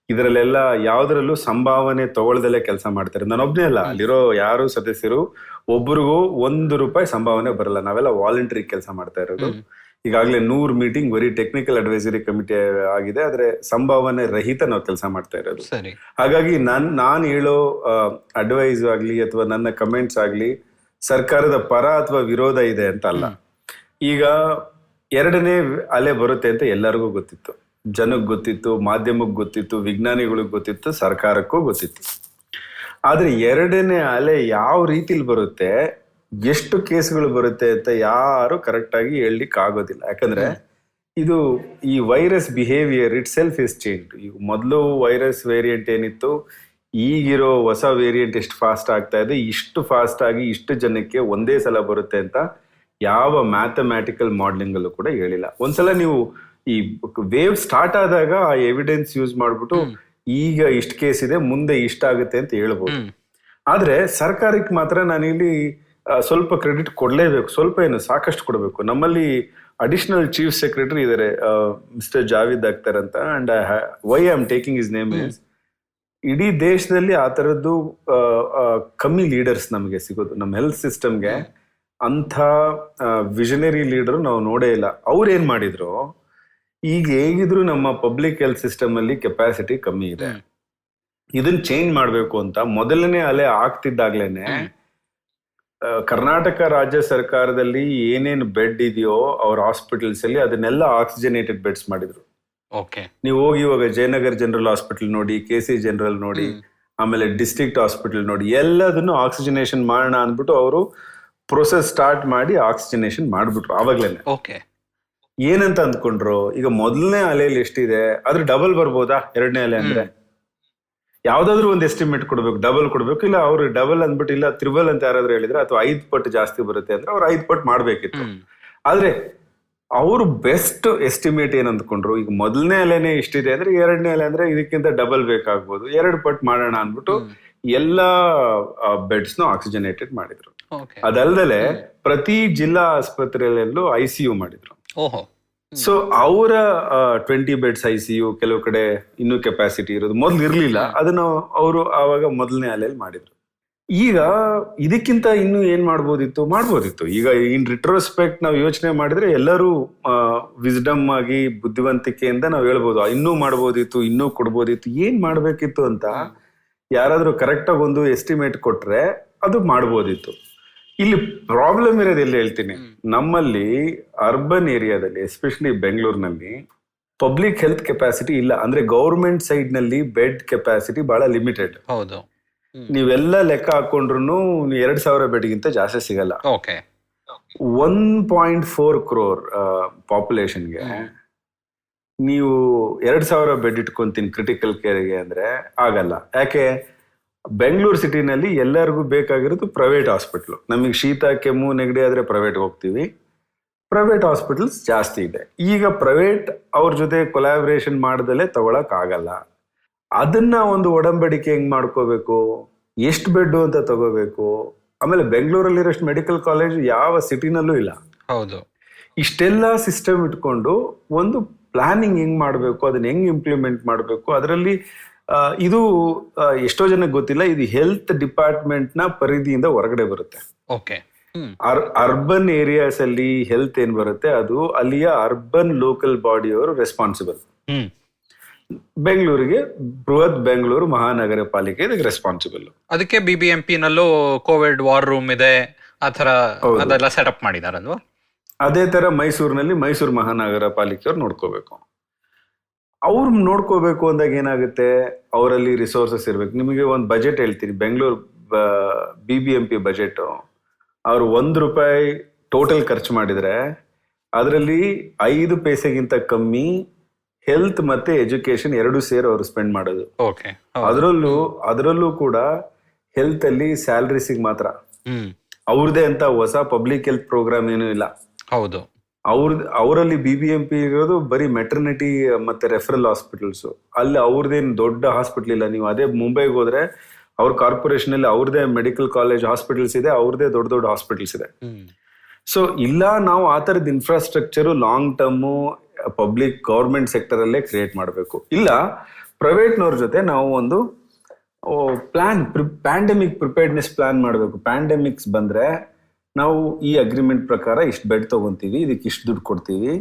ಇದರಲ್ಲೆಲ್ಲ ಯಾವ್ದ್ರಲ್ಲೂ ಸಂಭಾವನೆ ತಗೊಳ್ದಲ್ಲೇ ಕೆಲಸ ಮಾಡ್ತಾರೆ. ನಾನೊಬ್ನೇ ಅಲ್ಲ, ಅಲ್ಲಿರೋ ಯಾರು ಸದಸ್ಯರು ಒಬ್ಬರಿಗೂ ₹1 ಸಂಭಾವನೆ ಬರಲ್ಲ. ನಾವೆಲ್ಲ ವಾಲಂಟರಿ ಕೆಲಸ ಮಾಡ್ತಾ ಇರೋದು. ಈಗಾಗಲೇ 100 ಮೀಟಿಂಗ್ ಬರೀ ಟೆಕ್ನಿಕಲ್ ಅಡ್ವೈಸರಿ ಕಮಿಟಿ ಆಗಿದೆ, ಆದ್ರೆ ಸಂಭಾವನೆ ರಹಿತ ನಾವು ಕೆಲಸ ಮಾಡ್ತಾ ಇರೋದು. ಹಾಗಾಗಿ ನಾನು ಹೇಳೋ ಅಡ್ವೈಸ್ ಆಗ್ಲಿ ಅಥವಾ ನನ್ನ ಕಮೆಂಟ್ಸ್ ಆಗ್ಲಿ ಸರ್ಕಾರದ ಪರ ಅಥವಾ ವಿರೋಧ ಇದೆ ಅಂತ ಅಲ್ಲ. ಈಗ 2ನೇ ಅಲೆ ಬರುತ್ತೆ ಅಂತ ಎಲ್ಲರಿಗೂ ಗೊತ್ತಿತ್ತು, ಜನಕ್ಕೆ ಗೊತ್ತಿತ್ತು, ಮಾಧ್ಯಮಕ್ಕೆ ಗೊತ್ತಿತ್ತು, ವಿಜ್ಞಾನಿಗಳಿಗೆ ಗೊತ್ತಿತ್ತು, ಸರ್ಕಾರಕ್ಕೂ ಗೊತ್ತಿತ್ತು. ಆದ್ರೆ 2ನೇ ಅಲೆ ಯಾವ ರೀತಿಲಿ ಬರುತ್ತೆ, ಎಷ್ಟು ಕೇಸ್ಗಳು ಬರುತ್ತೆ ಅಂತ ಯಾರು ಕರೆಕ್ಟ್ ಆಗಿ ಹೇಳಲಿಕ್ಕೆ ಆಗೋದಿಲ್ಲ. ಯಾಕಂದ್ರೆ ಇದು ಈ virus behaviour it self is change. ಈಗ ಮೊದಲು ವೈರಸ್ ವೇರಿಯಂಟ್ ಏನಿತ್ತು, ಈಗಿರೋ ಹೊಸ ವೇರಿಯಂಟ್ ಎಷ್ಟು ಫಾಸ್ಟ್ ಆಗ್ತಾ ಇದೆ, ಇಷ್ಟು ಫಾಸ್ಟ್ ಆಗಿ ಇಷ್ಟು ಜನಕ್ಕೆ ಒಂದೇ ಸಲ ಬರುತ್ತೆ ಅಂತ ಯಾವ ಮ್ಯಾಥಮ್ಯಾಟಿಕಲ್ ಮಾಡೆಲಿಂಗ್ ಅಲ್ಲೂ ಕೂಡ ಹೇಳಿಲ್ಲ. ಒಂದ್ಸಲ ನೀವು ಈ ವೇವ್ ಸ್ಟಾರ್ಟ್ ಆದಾಗ ಆ ಎವಿಡೆನ್ಸ್ ಯೂಸ್ ಮಾಡ್ಬಿಟ್ಟು ಈಗ ಇಷ್ಟು ಕೇಸ್ ಇದೆ, ಮುಂದೆ ಇಷ್ಟಾಗುತ್ತೆ ಅಂತ ಹೇಳ್ಬೋದು. ಆದ್ರೆ ಸರ್ಕಾರಕ್ಕೆ ಮಾತ್ರ ನಾನಿಲ್ಲಿ ಸ್ವಲ್ಪ ಕ್ರೆಡಿಟ್ ಕೊಡ್ಲೇಬೇಕು. ಸ್ವಲ್ಪ ಏನು, ಸಾಕಷ್ಟು ಕೊಡಬೇಕು. ನಮ್ಮಲ್ಲಿ ಅಡಿಷನಲ್ ಚೀಫ್ ಸೆಕ್ರೆಟರಿ ಇದ್ದಾರೆ, ಮಿಸ್ಟರ್ ಜಾವೇದ್ ಅಖ್ತರ್ ಅಂತ. And why I am taking his name is, ಇಡೀ ದೇಶದಲ್ಲಿ ಆ ಥರದ್ದು ಕಮ್ಮಿ ಲೀಡರ್ಸ್ ನಮಗೆ ಸಿಗೋದು. ನಮ್ಮ ಹೆಲ್ತ್ ಸಿಸ್ಟಮ್ಗೆ ಅಂಥ ವಿಷನರಿ ಲೀಡರ್ ನಾವು ನೋಡೇ ಇಲ್ಲ. ಅವ್ರು ಏನ್ ಮಾಡಿದ್ರು, ಈಗ ಹೇಗಿದ್ರು ನಮ್ಮ ಪಬ್ಲಿಕ್ ಹೆಲ್ತ್ ಸಿಸ್ಟಮ್ ಅಲ್ಲಿ ಕೆಪಾಸಿಟಿ ಕಮ್ಮಿ ಇದೆ, ಇದನ್ನ ಚೇಂಜ್ ಮಾಡ್ಬೇಕು ಅಂತ ಮೊದಲನೇ ಅಲೆ ಆಗ್ತಿದ್ದಾಗ್ಲೇನೆ ಕರ್ನಾಟಕ ರಾಜ್ಯ ಸರ್ಕಾರದಲ್ಲಿ ಏನೇನು ಬೆಡ್ ಇದೆಯೋ ಅವ್ರ ಹಾಸ್ಪಿಟಲ್ಸ್ ಅಲ್ಲಿ ಅದನ್ನೆಲ್ಲ ಆಕ್ಸಿಜನೇಟೆಡ್ ಬೆಡ್ಸ್ ಮಾಡಿದ್ರು. ನೀವು ಹೋಗಿ ಇವಾಗ ಜಯನಗರ್ ಜನರಲ್ ಹಾಸ್ಪಿಟಲ್ ನೋಡಿ, KC ಜನರಲ್ ನೋಡಿ, ಆಮೇಲೆ ಡಿಸ್ಟ್ರಿಕ್ಟ್ ಹಾಸ್ಪಿಟಲ್ ನೋಡಿ, ಎಲ್ಲದನ್ನು ಆಕ್ಸಿಜನೇಷನ್ ಮಾಡೋಣ ಅಂದ್ಬಿಟ್ಟು ಅವರು ಪ್ರೊಸೆಸ್ ಸ್ಟಾರ್ಟ್ ಮಾಡಿ ಆಕ್ಸಿಜನೇಷನ್ ಮಾಡ್ಬಿಟ್ರು ಆವಾಗ್ಲೇನೆ. ಏನಂತ ಅಂದ್ಕೊಂಡ್ರು, ಈಗ ಮೊದಲನೇ ಅಲೆಯಲ್ಲಿ ಎಷ್ಟಿದೆ ಅದ್ರ ಡಬಲ್ ಬರ್ಬೋದಾ 2ನೇ ಅಲೆ ಅಂದ್ರೆ? ಯಾವ್ದಾದ್ರು ಒಂದು ಎಸ್ಟಿಮೇಟ್ ಕೊಡ್ಬೇಕು, ಡಬಲ್ ಕೊಡ್ಬೇಕು. ಇಲ್ಲ ಅವ್ರು ಡಬಲ್ ಅಂದ್ಬಿಟ್ಟು ಇಲ್ಲ ತ್ರಿಬಲ್ ಅಂತ ಯಾರಾದ್ರೂ ಹೇಳಿದ್ರೆ, ಅಥವಾ 5 ಪಟ್ಟು ಜಾಸ್ತಿ ಬರುತ್ತೆ ಅಂದ್ರೆ ಅವ್ರು 5 ಪಟ್ಟು ಮಾಡ್ಬೇಕಿತ್ತು. ಆದ್ರೆ ಅವರು ಬೆಸ್ಟ್ ಎಸ್ಟಿಮೇಟ್ ಏನ್ ಅಂದ್ಕೊಂಡ್ರು, ಈಗ ಮೊದಲನೇ ಅಲೆನೇ ಇಷ್ಟಿದೆ ಅಂದ್ರೆ ಎರಡನೇ ಅಲೆ ಅಂದ್ರೆ ಇದಕ್ಕಿಂತ ಡಬಲ್ ಬೇಕಾಗ್ಬೋದು, 2 ಪಟ್ಟು ಮಾಡೋಣ ಅಂದ್ಬಿಟ್ಟು ಎಲ್ಲಾ ಬೆಡ್ಸ್ ನ ಆಕ್ಸಿಜನೇಟೆಡ್ ಮಾಡಿದ್ರು. ಅದಲ್ದಲೆ ಪ್ರತಿ ಜಿಲ್ಲಾ ಆಸ್ಪತ್ರೆಯಲ್ಲೂ ICU ಮಾಡಿದ್ರು. ಓಹೋ. ಸೊ ಅವರ 20 ಬೆಡ್ಸ್ ICU, ಕೆಲವು ಕಡೆ ಇನ್ನೂ ಕೆಪಾಸಿಟಿ ಇರೋದು ಮೊದ್ಲು ಇರ್ಲಿಲ್ಲ, ಅದನ್ನ ಅವರು ಆವಾಗ ಮೊದಲನೇ ಅಲೆಯಲ್ಲಿ ಮಾಡಿದ್ರು. ಈಗ ಇದಕ್ಕಿಂತ ಇನ್ನು ಏನ್ ಮಾಡ್ಬೋದಿತ್ತು. ಈಗ ಇನ್ ರಿಟ್ರೋಸ್ಪೆಕ್ಟ್ ನಾವು ಯೋಚನೆ ಮಾಡಿದ್ರೆ ಎಲ್ಲರೂ ವಿಸ್ಡಮ್ ಆಗಿ ಬುದ್ಧಿವಂತಿಕೆಯಿಂದ ನಾವು ಹೇಳ್ಬೋದು ಇನ್ನೂ ಮಾಡ್ಬೋದಿತ್ತು, ಇನ್ನೂ ಕೊಡ್ಬೋದಿತ್ತು, ಏನ್ ಮಾಡ್ಬೇಕಿತ್ತು ಅಂತ ಯಾರಾದ್ರೂ ಕರೆಕ್ಟ್ ಆಗಿ ಒಂದು ಎಸ್ಟಿಮೇಟ್ ಕೊಟ್ರೆ ಅದು ಮಾಡ್ಬೋದಿತ್ತು. ಇಲ್ಲಿ ಪ್ರಾಬ್ಲಮ್ ಇರೋದು ಎಲ್ಲಿ ಹೇಳ್ತೀನಿ, ನಮ್ಮಲ್ಲಿ ಅರ್ಬನ್ ಏರಿಯಾದಲ್ಲಿ ಎಸ್ಪೆಷಲಿ ಬೆಂಗಳೂರಿನಲ್ಲಿ ಪಬ್ಲಿಕ್ ಹೆಲ್ತ್ ಕೆಪಾಸಿಟಿ ಇಲ್ಲ. ಅಂದ್ರೆ ಗೌರ್ಮೆಂಟ್ ಸೈಡ್ ನಲ್ಲಿ ಬೆಡ್ ಕೆಪಾಸಿಟಿ ಬಹಳ ಲಿಮಿಟೆಡ್. ಹೌದು. ನೀವೆಲ್ಲ ಲೆಕ್ಕ ಹಾಕೊಂಡ್ರು 2,000 ಬೆಡ್ಗಿಂತ ಜಾಸ್ತಿ ಸಿಗಲ್ಲ. 1.4 crore ಪಾಪ್ಯುಲೇಷನ್ಗೆ ನೀವು 2,000 ಬೆಡ್ ಇಟ್ಕೊಂತೀನಿ ಕ್ರಿಟಿಕಲ್ ಕೇರ್ಗೆ ಅಂದ್ರೆ ಆಗಲ್ಲ. ಯಾಕೆ? ಬೆಂಗಳೂರು ಸಿಟಿನಲ್ಲಿ ಎಲ್ಲರಿಗೂ ಬೇಕಾಗಿರೋದು ಪ್ರೈವೇಟ್ ಹಾಸ್ಪಿಟ್ಲು. ನಮಗೆ ಶೀತ ಕೆಮ್ಮು ನೆಗಡಿ ಆದ್ರೆ ಪ್ರೈವೇಟ್ಗೆ ಹೋಗ್ತೀವಿ, ಪ್ರೈವೇಟ್ ಹಾಸ್ಪಿಟಲ್ಸ್ ಜಾಸ್ತಿ ಇದೆ. ಈಗ ಪ್ರೈವೇಟ್ ಅವ್ರ ಜೊತೆ ಕೊಲಾಬ್ರೇಷನ್ ಮಾಡ್ದಲೇ ತಗೊಳಕ್ ಆಗಲ್ಲ. ಅದನ್ನ ಒಂದು ಒಡಂಬಡಿಕೆ ಹೆಂಗ್ ಮಾಡ್ಕೋಬೇಕು, ಎಷ್ಟು ಬೆಡ್ ಅಂತ ತಗೋಬೇಕು. ಆಮೇಲೆ ಬೆಂಗಳೂರಲ್ಲಿರೋಷ್ಟು ಮೆಡಿಕಲ್ ಕಾಲೇಜ್ ಯಾವ ಸಿಟಿನಲ್ಲೂ ಇಲ್ಲ. ಹೌದು. ಇಷ್ಟೆಲ್ಲ ಸಿಸ್ಟಮ್ ಇಟ್ಕೊಂಡು ಒಂದು ಪ್ಲಾನಿಂಗ್ ಹೆಂಗ್ ಮಾಡ್ಬೇಕು, ಅದನ್ನ ಹೆಂಗ್ ಇಂಪ್ಲಿಮೆಂಟ್ ಮಾಡ್ಬೇಕು, ಅದರಲ್ಲಿ ಇದು ಎಷ್ಟೋ ಜನಕ್ಕೆ ಗೊತ್ತಿಲ್ಲ, ಇದು ಹೆಲ್ತ್ ಡಿಪಾರ್ಟ್ಮೆಂಟ್ ನ ಪರಿಧಿಯಿಂದ ಹೊರಗಡೆ ಬರುತ್ತೆ. ಅರ್ಬನ್ ಏರಿಯಾಸ್ ಅಲ್ಲಿ ಹೆಲ್ತ್ ಏನ್ ಬರುತ್ತೆ ಅದು ಅಲ್ಲಿಯ ಅರ್ಬನ್ ಲೋಕಲ್ ಬಾಡಿಯವರು ರೆಸ್ಪಾನ್ಸಿಬಲ್. ಬೆಂಗಳೂರಿಗೆ ಬೃಹತ್ ಬೆಂಗಳೂರು ಮಹಾನಗರ ಪಾಲಿಕೆ ಇದಕ್ಕೆ ರೆಸ್ಪಾನ್ಸಿಬಲ್. ಅದಕ್ಕೆ BBMP ನಲ್ಲೂ ಕೋವಿಡ್ ವಾರ್ ರೂಮ್ ಇದೆ, ಆತರ ಅದೆಲ್ಲ ಸೆಟಪ್ ಮಾಡಿದಾರಲ್ವಾ. ಅದೇ ತರ ಮೈಸೂರಿನಲ್ಲಿ ಮೈಸೂರು ಮಹಾನಗರ ಪಾಲಿಕೆಯವ್ರು ನೋಡ್ಕೋಬೇಕು. ಅವ್ರು ನೋಡ್ಕೋಬೇಕು ಅಂದಾಗ ಏನಾಗುತ್ತೆ, ಅವರಲ್ಲಿ ರಿಸೋರ್ಸಸ್ ಇರ್ಬೇಕು. ನಿಮಗೆ ಒಂದು ಬಜೆಟ್ ಹೇಳ್ತೀನಿ, ಬೆಂಗಳೂರು BBMP ಬಜೆಟ್ ಅವ್ರು ₹1 ಟೋಟಲ್ ಖರ್ಚು ಮಾಡಿದ್ರೆ ಅದರಲ್ಲಿ 5 ಪೈಸೆಗಿಂತ ಕಮ್ಮಿ ಹೆಲ್ತ್ ಮತ್ತೆ ಎಜುಕೇಶನ್ 2 ಸೇರಿ ಅವರು ಸ್ಪೆಂಡ್ ಮಾಡೋದು. ಅದರಲ್ಲೂ ಕೂಡ ಹೆಲ್ತ್ ಅಲ್ಲಿ ಸ್ಯಾಲರೀಸಿಗೆ ಮಾತ್ರ. ಅವ್ರದೇ ಅಂತ ಹೊಸ ಪಬ್ಲಿಕ್ ಹೆಲ್ತ್ ಪ್ರೋಗ್ರಾಮ್ ಏನೂ ಇಲ್ಲ. ಹೌದು. ಅವರಲ್ಲಿ BBMP ಇರೋದು ಬರೀ ಮೆಟರ್ನಿಟಿ ಮತ್ತೆ ರೆಫರಲ್ ಹಾಸ್ಪಿಟಲ್ಸ್. ಅಲ್ಲಿ ಅವ್ರದ್ದೇನು ದೊಡ್ಡ ಹಾಸ್ಪಿಟಲ್ ಇಲ್ಲ. ನೀವು ಅದೇ ಮುಂಬೈಗೆ ಹೋದ್ರೆ ಅವ್ರ ಕಾರ್ಪೊರೇಷನ್ ಅಲ್ಲಿ ಅವ್ರದೇ ಮೆಡಿಕಲ್ ಕಾಲೇಜ್ ಹಾಸ್ಪಿಟಲ್ಸ್ ಇದೆ, ಅವ್ರದೇ ದೊಡ್ಡ ದೊಡ್ಡ ಹಾಸ್ಪಿಟಲ್ಸ್ ಇದೆ. ಸೊ ಇಲ್ಲ, ನಾವು ಆ ತರದ infrastructure long term public government sector ಅಲ್ಲೇ ಕ್ರಿಯೇಟ್ ಮಾಡಬೇಕು. ಇಲ್ಲ ಪ್ರೈವೇಟ್ನವ್ರ ಜೊತೆ ನಾವು ಒಂದು ಪ್ಲಾನ್, ಪ್ಯಾಂಡಮಿಕ್ ಪ್ರಿಪೇರ್ಡ್ನೆಸ್ ಪ್ಲಾನ್ ಮಾಡಬೇಕು. ಪ್ಯಾಂಡಮಿಕ್ಸ್ ಬಂದ್ರೆ ನಾವು ಈ ಅಗ್ರಿಮೆಂಟ್ ಪ್ರಕಾರ ಇಷ್ಟು ಬೆಡ್ ತಗೊಂತೀವಿ, ಇದಕ್ಕೆ ಇಷ್ಟು ದುಡ್ಡು ಕೊಡ್ತೀವಿ,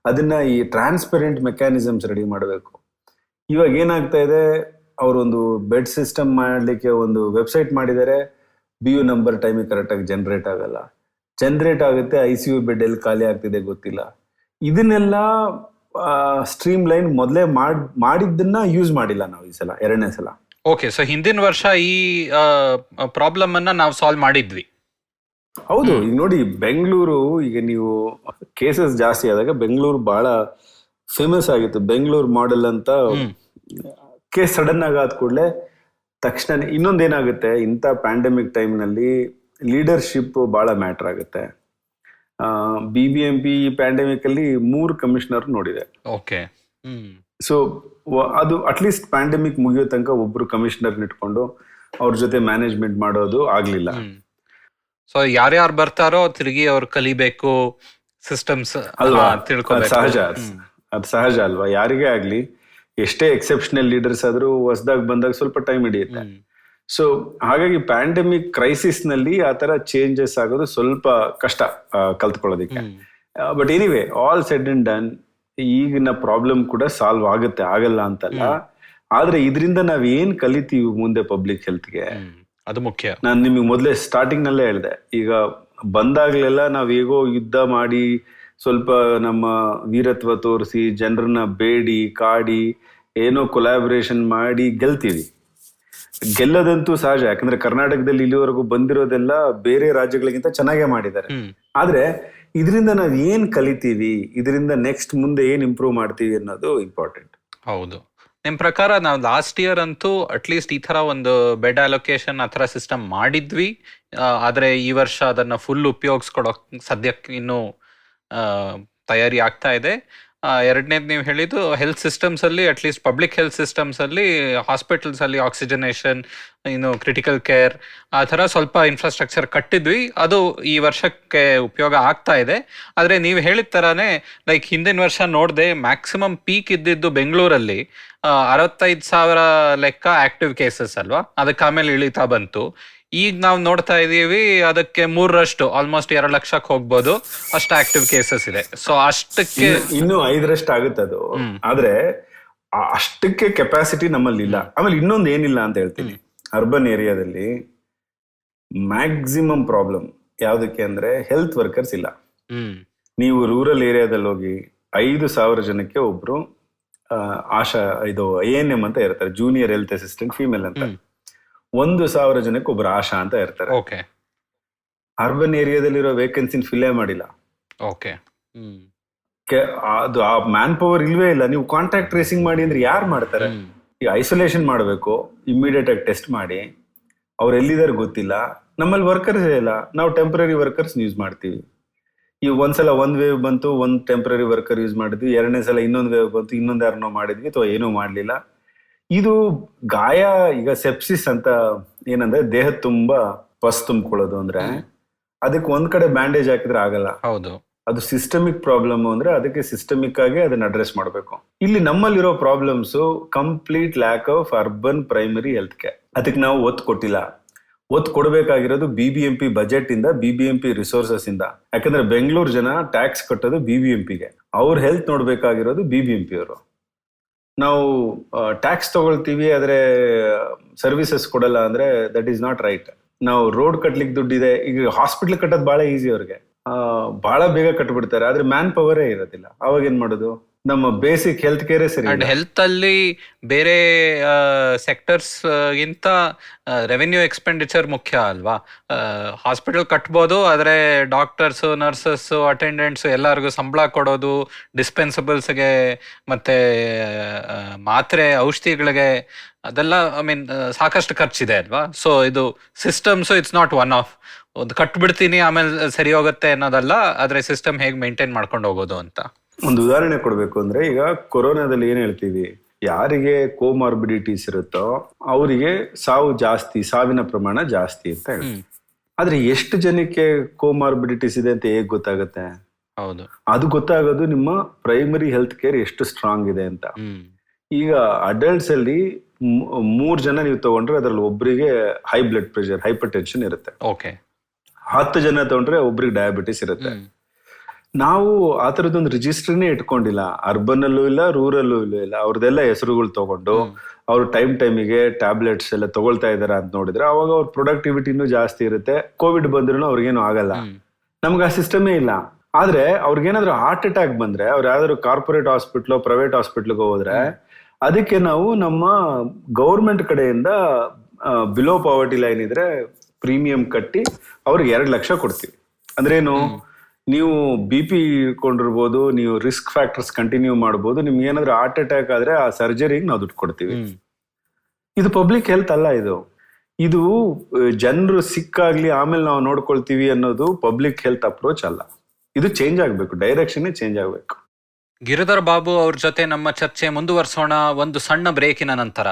ಅದನ್ನ ಈ ಟ್ರಾನ್ಸ್ಪರೆಂಟ್ ಮೆಕ್ಯಾನಿಸಮ್ಸ್ ರೆಡಿ ಮಾಡಬೇಕು. ಇವಾಗ ಏನಾಗ್ತಾ ಇದೆ, ಅವರೊಂದು ಬೆಡ್ ಸಿಸ್ಟಮ್ ಮಾಡಲಿಕ್ಕೆ ಒಂದು ವೆಬ್ಸೈಟ್ ಮಾಡಿದ್ದಾರೆ, BU ನಂಬರ್ ಟೈಮಿಗೆ ಕರೆಕ್ಟಾಗಿ ಜನರೇಟ್ ಆಗಲ್ಲ, ಜನರೇಟ್ ಆಗುತ್ತೆ, ICU ಬೆಡ್ ಎಲ್ಲಿ ಖಾಲಿ ಆಗ್ತಿದೆ ಗೊತ್ತಿಲ್ಲ. ಇದನ್ನೆಲ್ಲ ಸ್ಟ್ರೀಮ್ ಲೈನ್ ಮೊದಲೇ ಮಾಡಿದ್ದನ್ನ ಯೂಸ್ ಮಾಡಿಲ್ಲ ನಾವು ಈ ಸಲ, 2ನೇ ಸಲ. ಸೊ ಹಿಂದಿನ ವರ್ಷ ಈ ಪ್ರಾಬ್ಲಮ್ ಅನ್ನ ನಾವು ಸಾಲ್ವ್ ಮಾಡಿದ್ವಿ. ಹೌದು. ಈಗ ನೋಡಿ ಬೆಂಗಳೂರು, ಈಗ ನೀವು ಕೇಸಸ್ ಜಾಸ್ತಿ ಆದಾಗ ಬೆಂಗಳೂರು ಬಹಳ ಫೇಮಸ್ ಆಗಿತ್ತು. ಬೆಂಗಳೂರು ಮಾಡೆಲ್ ಅಂತ ಕೇಸ್ ಸಡನ್ ಆಗಿ ಆದ ಕೂಡಲೇ ತಕ್ಷಣ ಇನ್ನೊಂದೇನಾಗುತ್ತೆ, ಇಂಥ ಪ್ಯಾಂಡಮಿಕ್ ಟೈಮ್ನಲ್ಲಿ ಲೀಡರ್ಶಿಪ್ ಬಹಳ ಮ್ಯಾಟರ್ ಆಗುತ್ತೆ. BBMP ಈ ಪ್ಯಾಂಡಮಿಕ್ ಅಲ್ಲಿ 3 ಕಮಿಷನರ್ ನೋಡಿದೆ. ಸೊ ಅದು ಅಟ್ಲೀಸ್ಟ್ ಪ್ಯಾಂಡಮಿಕ್ ಮುಗಿಯೋ ತನಕ ಒಬ್ರು ಕಮಿಷನರ್ ಇಟ್ಕೊಂಡು ಅವ್ರ ಜೊತೆ ಮ್ಯಾನೇಜ್ಮೆಂಟ್ ಮಾಡೋದು ಆಗ್ಲಿಲ್ಲ. ಸೊ ಯಾರ್ಯಾರು ಬರ್ತಾರೋ ತಿರುಗಿ ಅವ್ರು ಕಲಿಬೇಕು, ಸಿಸ್ಟಮ್ಸ್ ಅಲ್ವಾ, ಅದು ಸಹಜ ಅಲ್ವಾ. ಯಾರಿಗೇ ಆಗ್ಲಿ, ಎಷ್ಟೇ ಎಕ್ಸೆಪ್ಷನಲ್ ಲೀಡರ್ಸ್ ಆದ್ರೂ ಹೊಸದಾಗಿ ಬಂದಾಗ ಸ್ವಲ್ಪ ಟೈಮ್ ಹಿಡಿಯುತ್ತೆ. ಸೊ ಹಾಗಾಗಿ ಪ್ಯಾಂಡಮಿಕ್ ಕ್ರೈಸಿಸ್ ನಲ್ಲಿ ಆತರ ಚೇಂಜಸ್ ಆಗೋದು ಸ್ವಲ್ಪ ಕಷ್ಟ ಕಲ್ತ್ಕೊಳ್ಳೋದಿಕ್ಕೆ. But anyway, all said and done, ಈಗಿನ ಪ್ರಾಬ್ಲಮ್ ಕೂಡ ಸಾಲ್ವ್ ಆಗುತ್ತೆ, ಆಗಲ್ಲ ಅಂತಲ್ಲ. ಆದ್ರೆ ಇದರಿಂದ ನಾವ್ ಏನ್ ಕಲಿತೀವಿ ಮುಂದೆ ಪಬ್ಲಿಕ್ ಹೆಲ್ತ್ಗೆ, ಅದು ಮುಖ್ಯ. ನಾನು ನಿಮಗೆ ಮೊದಲೇ ಸ್ಟಾರ್ಟಿಂಗ್ ನಲ್ಲೇ ಹೇಳಿದೆ, ಈಗ ಬಂದಾಗ್ಲೆಲ್ಲ ನಾವ್ ಹೇಗೋ ಯುದ್ಧ ಮಾಡಿ ಸ್ವಲ್ಪ ನಮ್ಮ ವೀರತ್ವ ತೋರಿಸಿ ಜನರನ್ನ ಬೇಡಿ ಕಾಡಿ ಏನೋ ಕೊಲಾಬ್ರೇಷನ್ ಮಾಡಿ ಗೆಲ್ತೀವಿ. ಗೆಲ್ಲದಂತೂ ಸಹಜ, ಯಾಕಂದ್ರೆ ಕರ್ನಾಟಕದಲ್ಲಿ ಇಲ್ಲಿವರೆಗೂ ಬಂದಿರೋದೆಲ್ಲ ಬೇರೆ ರಾಜ್ಯಗಳಿಗಿಂತ ಚೆನ್ನಾಗೇ ಮಾಡಿದ್ದಾರೆ. ಆದ್ರೆ ಇದರಿಂದ ನಾವ್ ಏನ್ ಕಲಿತೀವಿ, ಇದರಿಂದ ನೆಕ್ಸ್ಟ್ ಮುಂದೆ ಏನ್ ಇಂಪ್ರೂವ್ ಮಾಡ್ತೀವಿ ಅನ್ನೋದು ಇಂಪಾರ್ಟೆಂಟ್. ಹೌದು. ನಿಮ್ ಪ್ರಕಾರ ನಾವು ಲಾಸ್ಟ್ ಇಯರ್ ಅಂತೂ ಅಟ್ಲೀಸ್ಟ್ ಈ ತರ ಒಂದು ಬೆಡ್ ಅಲೋಕೇಶನ್ ಆ ತರ ಸಿಸ್ಟಮ್ ಮಾಡಿದ್ವಿ, ಆದ್ರೆ ಈ ವರ್ಷ ಅದನ್ನ ಫುಲ್ ಉಪಯೋಗಿಸ್ಕೊಡೋಕ್ ಸದ್ಯಕ್ಕೆ ಇನ್ನೂ ತಯಾರಿ ಆಗ್ತಾ ಇದೆ. ಎರಡನೇದು ನೀವು ಹೇಳಿದ್ದು ಹೆಲ್ತ್ ಸಿಸ್ಟಮ್ಸ್ ಅಲ್ಲಿ, ಅಟ್ಲೀಸ್ಟ್ ಪಬ್ಲಿಕ್ ಹೆಲ್ತ್ ಸಿಸ್ಟಮ್ಸ್ ಅಲ್ಲಿ, ಹಾಸ್ಪಿಟಲ್ಸ್ ಅಲ್ಲಿ ಆಕ್ಸಿಜನೇಷನ್, ಇನ್ನು ಕ್ರಿಟಿಕಲ್ ಕೇರ್, ಆ ಥರ ಸ್ವಲ್ಪ ಇನ್ಫ್ರಾಸ್ಟ್ರಕ್ಚರ್ ಕಟ್ಟಿದ್ವಿ. ಅದು ಈ ವರ್ಷಕ್ಕೆ ಉಪಯೋಗ ಆಗ್ತಾ ಇದೆ. ಆದರೆ ನೀವು ಹೇಳಿದ ಥರನೇ ಲೈಕ್ ಹಿಂದಿನ ವರ್ಷ ನೋಡಿದೆ, ಮ್ಯಾಕ್ಸಿಮಮ್ ಪೀಕ್ ಇದ್ದಿದ್ದು ಬೆಂಗಳೂರಲ್ಲಿ 65,000 ಲೆಕ್ಕ ಆಕ್ಟಿವ್ ಕೇಸಸ್ ಅಲ್ವಾ. ಅದಕ್ಕೆ ಆಮೇಲೆ ಇಳಿತಾ ಬಂತು. ಈಗ ನಾವು ನೋಡ್ತಾ ಇದೀವಿ ಅದಕ್ಕೆ 3ರಷ್ಟು, ಆಲ್ಮೋಸ್ಟ್ 2 ಲಕ್ಷಕ್ಕೆ ಹೋಗ್ಬೋದು, ಅಷ್ಟು ಆಕ್ಟಿವ್ ಕೇಸಸ್ ಇದೆ. ಸೊ ಅಷ್ಟಕ್ಕೆ ಇನ್ನು 5ರಷ್ಟು ಆಗುತ್ತೆ ಅದು. ಆದ್ರೆ ಅಷ್ಟಕ್ಕೆ ಕೆಪಾಸಿಟಿ ನಮ್ಮಲ್ಲಿ ಇಲ್ಲ. ಆಮೇಲೆ ಇನ್ನೊಂದು ಏನಿಲ್ಲ ಅಂತ ಹೇಳ್ತೀನಿ, ಅರ್ಬನ್ ಏರಿಯಾದಲ್ಲಿ ಮ್ಯಾಕ್ಸಿಮಮ್ ಪ್ರಾಬ್ಲಮ್ ಯಾವ್ದಕ್ಕೆ ಅಂದ್ರೆ ಹೆಲ್ತ್ ವರ್ಕರ್ಸ್ ಇಲ್ಲ. ನೀವು ರೂರಲ್ ಏರಿಯಾದಲ್ಲಿ ಹೋಗಿ 5,000 ಜನಕ್ಕೆ ಒಬ್ರು ಇದು ANM ಅಂತ ಇರ್ತಾರೆ, ಜೂನಿಯರ್ ಹೆಲ್ತ್ ಅಸಿಸ್ಟೆಂಟ್ ಫೀಮೇಲ್ ಅಂತ. 1,000 ಜನಕ್ಕೆ ಒಬ್ರು ಆಶಾ ಅಂತ ಇರ್ತಾರೆ. ಅರ್ಬನ್ ಏರಿಯಾದಲ್ಲಿರೋ ವೇಕೆನ್ಸಿ ಫಿಲ್ಲೇ ಮಾಡಿಲ್ಲ. ಅದು ಆ ಮ್ಯಾನ್ ಪವರ್ ಇಲ್ವೇ ಇಲ್ಲ. ನೀವು ಕಾಂಟ್ಯಾಕ್ಟ್ ಟ್ರೇಸಿಂಗ್ ಮಾಡಿ ಅಂದ್ರೆ ಯಾರು ಮಾಡ್ತಾರೆ? ಈಗ ಐಸೋಲೇಷನ್ ಮಾಡಬೇಕು, ಇಮಿಡಿಯೇಟ್ ಆಗಿ ಟೆಸ್ಟ್ ಮಾಡಿ, ಅವ್ರು ಎಲ್ಲಿದ್ದಾರೆ ಗೊತ್ತಿಲ್ಲ. ನಮ್ಮಲ್ಲಿ ವರ್ಕರ್ಸ್ ಇಲ್ಲ, ನಾವು ಟೆಂಪರರಿ ವರ್ಕರ್ಸ್ ಯೂಸ್ ಮಾಡ್ತೀವಿ. ಈಗ ಒಂದ್ಸಲ ಒಂದ್ ವೇವ್ ಬಂತು, ಒಂದ್ ಟೆಂಪರರಿ ವರ್ಕರ್ ಯೂಸ್ ಮಾಡಿದ್ವಿ, ಎರಡನೇ ಸಲ ಇನ್ನೊಂದು ವೇವ್ ಬಂತು, ಇನ್ನೊಂದ್ ಯಾರನ್ನೋ ಮಾಡಿದ್ವಿ, ಅಥವಾ ಏನೂ ಮಾಡ್ಲಿಲ್ಲ. ಇದು ಗಾಯ. ಈಗ ಸೆಪ್ಸಿಸ್ ಅಂತ ಏನಂದ್ರೆ ದೇಹ ತುಂಬಾ ಪಸ್ ತುಂಬಿಕೊಳ್ಳೋದು ಅಂದ್ರೆ, ಅದಕ್ಕೆ ಒಂದ್ ಕಡೆ ಬ್ಯಾಂಡೇಜ್ ಹಾಕಿದ್ರೆ ಆಗಲ್ಲ. ಹೌದು, ಅದು ಸಿಸ್ಟಮಿಕ್ ಪ್ರಾಬ್ಲಮ್ ಅಂದ್ರೆ ಅದಕ್ಕೆ ಸಿಸ್ಟಮಿಕ್ ಆಗಿ ಅದನ್ನ ಅಡ್ರೆಸ್ ಮಾಡಬೇಕು. ಇಲ್ಲಿ ನಮ್ಮಲ್ಲಿರೋ problems complete lack of urban primary health care. ಅದಕ್ಕೆ ನಾವು ಒತ್ತು ಕೊಟ್ಟಿಲ್ಲ. ಒತ್ತು ಕೊಡಬೇಕಾಗಿರೋದು BBMP ಬಜೆಟ್ ಇಂದ, BBMP ರಿಸೋರ್ಸಸ್ ಇಂದ. ಯಾಕಂದ್ರೆ ಬೆಂಗಳೂರು ಜನ ಟ್ಯಾಕ್ಸ್ ಕಟ್ಟೋದು BBMPಗೆ, ಅವ್ರ ಹೆಲ್ತ್ ನೋಡ್ಬೇಕಾಗಿರೋದು BBMP ಅವರು. ನಾವು ಟ್ಯಾಕ್ಸ್ ತಗೊಳ್ತೀವಿ ಆದ್ರೆ ಸರ್ವಿಸಸ್ ಕೊಡಲ್ಲ ಅಂದ್ರೆ ದಟ್ ಈಸ್ ನಾಟ್ ರೈಟ್. ನಾವು ರೋಡ್ ಕಟ್ಲಿಕ್ಕೆ ದುಡ್ಡಿದೆ, ಈಗ ಹಾಸ್ಪಿಟ್ಲ್ ಕಟ್ಟೋದು ಬಹಳ ಈಸಿ ಅವ್ರಿಗೆ, ಬಹಳ ಬೇಗ ಕಟ್ಬಿಡ್ತಾರೆ. ಆದ್ರೆ ಮ್ಯಾನ್ ಪವರೇ ಇರೋದಿಲ್ಲ. ಅವಾಗ ಏನ್ ಮಾಡೋದು? ನಮ್ಮ ಬೇಸಿಕ್ ಹೆಲ್ತ್ ಕೇರೇ ಸರಿ. ಅಂಡ್ ಹೆಲ್ತ್ ಅಲ್ಲಿ ಬೇರೆ ಸೆಕ್ಟರ್ಸ್ ಗಿಂತ ರೆವೆನ್ಯೂ ಎಕ್ಸ್ಪೆಂಡಿಚರ್ ಮುಖ್ಯ ಅಲ್ವಾ. ಹಾಸ್ಪಿಟಲ್ ಕಟ್ಬೋದು, ಆದ್ರೆ ಡಾಕ್ಟರ್ಸ್, ನರ್ಸಸ್, ಅಟೆಂಡೆಂಟ್ಸ್ ಎಲ್ಲರಿಗೂ ಸಂಬಳ ಕೊಡೋದು, ಡಿಸ್ಪೆನ್ಸಬಲ್ಸ್ಗೆ ಮತ್ತೆ ಮಾತ್ರೆ ಔಷಧಿಗಳಿಗೆ, ಅದೆಲ್ಲ ಸಾಕಷ್ಟು ಖರ್ಚಿದೆ ಅಲ್ವಾ. ಸೊ ಇದು systems it's not one of ಒಂದು ಕಟ್ಬಿಡ್ತೀನಿ ಆಮೇಲೆ ಸರಿ ಹೋಗುತ್ತೆ ಅನ್ನೋದಲ್ಲ, ಆದ್ರೆ ಸಿಸ್ಟಮ್ ಹೇಗೆ ಮೇಂಟೈನ್ ಮಾಡ್ಕೊಂಡು ಹೋಗೋದು ಅಂತ. ಒಂದು ಉದಾಹರಣೆ ಕೊಡ್ಬೇಕು ಅಂದ್ರೆ, ಈಗ ಕೊರೋನಾದಲ್ಲಿ ಏನ್ ಹೇಳ್ತೀವಿ, ಯಾರಿಗೆ ಕೋಮಾರ್ಬಿಡಿಟೀಸ್ ಇರುತ್ತೋ ಅವರಿಗೆ ಸಾವು ಜಾಸ್ತಿ, ಸಾವಿನ ಪ್ರಮಾಣ ಜಾಸ್ತಿ ಅಂತ ಹೇಳಿ. ಆದ್ರೆ ಎಷ್ಟು ಜನಕ್ಕೆ ಕೋಮಾರ್ಬಿಡಿಟೀಸ್ ಇದೆ ಅಂತ ಹೇಗ್ ಗೊತ್ತಾಗುತ್ತೆ? ಹೌದು, ಅದು ಗೊತ್ತಾಗೋದು ನಿಮ್ಮ ಪ್ರೈಮರಿ ಹೆಲ್ತ್ ಕೇರ್ ಎಷ್ಟು ಸ್ಟ್ರಾಂಗ್ ಇದೆ ಅಂತ. ಈಗ ಅಡಲ್ಟ್ಸ್ ಅಲ್ಲಿ 3 ಜನ ನೀವು ತಗೊಂಡ್ರೆ ಅದ್ರಲ್ಲಿ ಒಬ್ರಿಗೆ high blood pressure, hypertension ಇರುತ್ತೆ. 10 ಜನ ತಗೊಂಡ್ರೆ ಒಬ್ರಿಗೆ ಡಯಾಬಿಟಿಸ್ ಇರುತ್ತೆ. ನಾವು ಆ ತರದೊಂದು ರಿಜಿಸ್ಟ್ರಿನೇ ಇಟ್ಕೊಂಡಿಲ್ಲ, ಅರ್ಬನ್ ಅಲ್ಲೂ ಇಲ್ಲ, ರೂರಲ್ಲೂ ಇಲ್ಲ. ಅವ್ರದ್ದೆಲ್ಲ ಹೆಸರುಗಳು ತಗೊಂಡು ಅವ್ರು ಟೈಮಿಗೆ ಟ್ಯಾಬ್ಲೆಟ್ಸ್ ಎಲ್ಲ ತಗೊಳ್ತಾ ಇದಾರ ಅಂತ ನೋಡಿದ್ರೆ ಅವಾಗ ಅವ್ರ ಪ್ರೊಡಕ್ಟಿವಿಟಿನೂ ಜಾಸ್ತಿ ಇರುತ್ತೆ. ಕೋವಿಡ್ ಬಂದ್ರೂ ಅವ್ರಿಗೇನು ಆಗಲ್ಲ. ನಮ್ಗೆ ಆ ಸಿಸ್ಟಮೇ ಇಲ್ಲ. ಆದ್ರೆ ಅವ್ರಿಗೇನಾದ್ರು ಹಾರ್ಟ್ ಅಟ್ಯಾಕ್ ಬಂದ್ರೆ, ಅವ್ರು ಯಾವ್ದಾದ್ರು ಕಾರ್ಪೊರೇಟ್ ಹಾಸ್ಪಿಟ್ಲ್, ಪ್ರೈವೇಟ್ ಹಾಸ್ಪಿಟ್ಲ್ಗೆ ಹೋದ್ರೆ ಅದಕ್ಕೆ ನಾವು ನಮ್ಮ ಗೌರ್ಮೆಂಟ್ ಕಡೆಯಿಂದ ಬಿಲೋ ಪಾವರ್ಟಿ ಲೈನ್ ಇದ್ರೆ ಪ್ರೀಮಿಯಂ ಕಟ್ಟಿ ಅವ್ರಿಗೆ 2 ಲಕ್ಷ ಕೊಡ್ತೀವಿ. ಅಂದ್ರೇನು, ನೀವು BP ಇಟ್ಕೊಂಡಿರ್ಬೋದು, ನೀವು ರಿಸ್ಕ್ ಫ್ಯಾಕ್ಟರ್ಸ್ ಕಂಟಿನ್ಯೂ ಮಾಡ್ಬೋದು, ನಿಮ್ಗೆ ಏನಾದ್ರು ಹಾರ್ಟ್ ಅಟ್ಯಾಕ್ ಆದ್ರೆ ಆ ಸರ್ಜರಿಗೆ ನಾವು ದುಡ್ಡು ಕೊಡ್ತೀವಿ. ಇದು ಪಬ್ಲಿಕ್ ಹೆಲ್ತ್ ಅಲ್ಲ. ಇದು ಜನರು ಸಿಕ್ಕಾಗ್ಲಿ ಆಮೇಲೆ ನಾವು ನೋಡ್ಕೊಳ್ತೀವಿ ಅನ್ನೋದು ಪಬ್ಲಿಕ್ ಹೆಲ್ತ್ ಅಪ್ರೋಚ್ ಅಲ್ಲ. ಇದು ಚೇಂಜ್ ಆಗ್ಬೇಕು, ಡೈರೆಕ್ಷನ್ ಚೇಂಜ್ ಆಗ್ಬೇಕು. ಗಿರಿಧರ್ ಬಾಬು ಅವ್ರ ಜೊತೆ ನಮ್ಮ ಚರ್ಚೆ ಮುಂದುವರ್ಸೋಣ ಒಂದು ಸಣ್ಣ ಬ್ರೇಕಿನ ನಂತರ.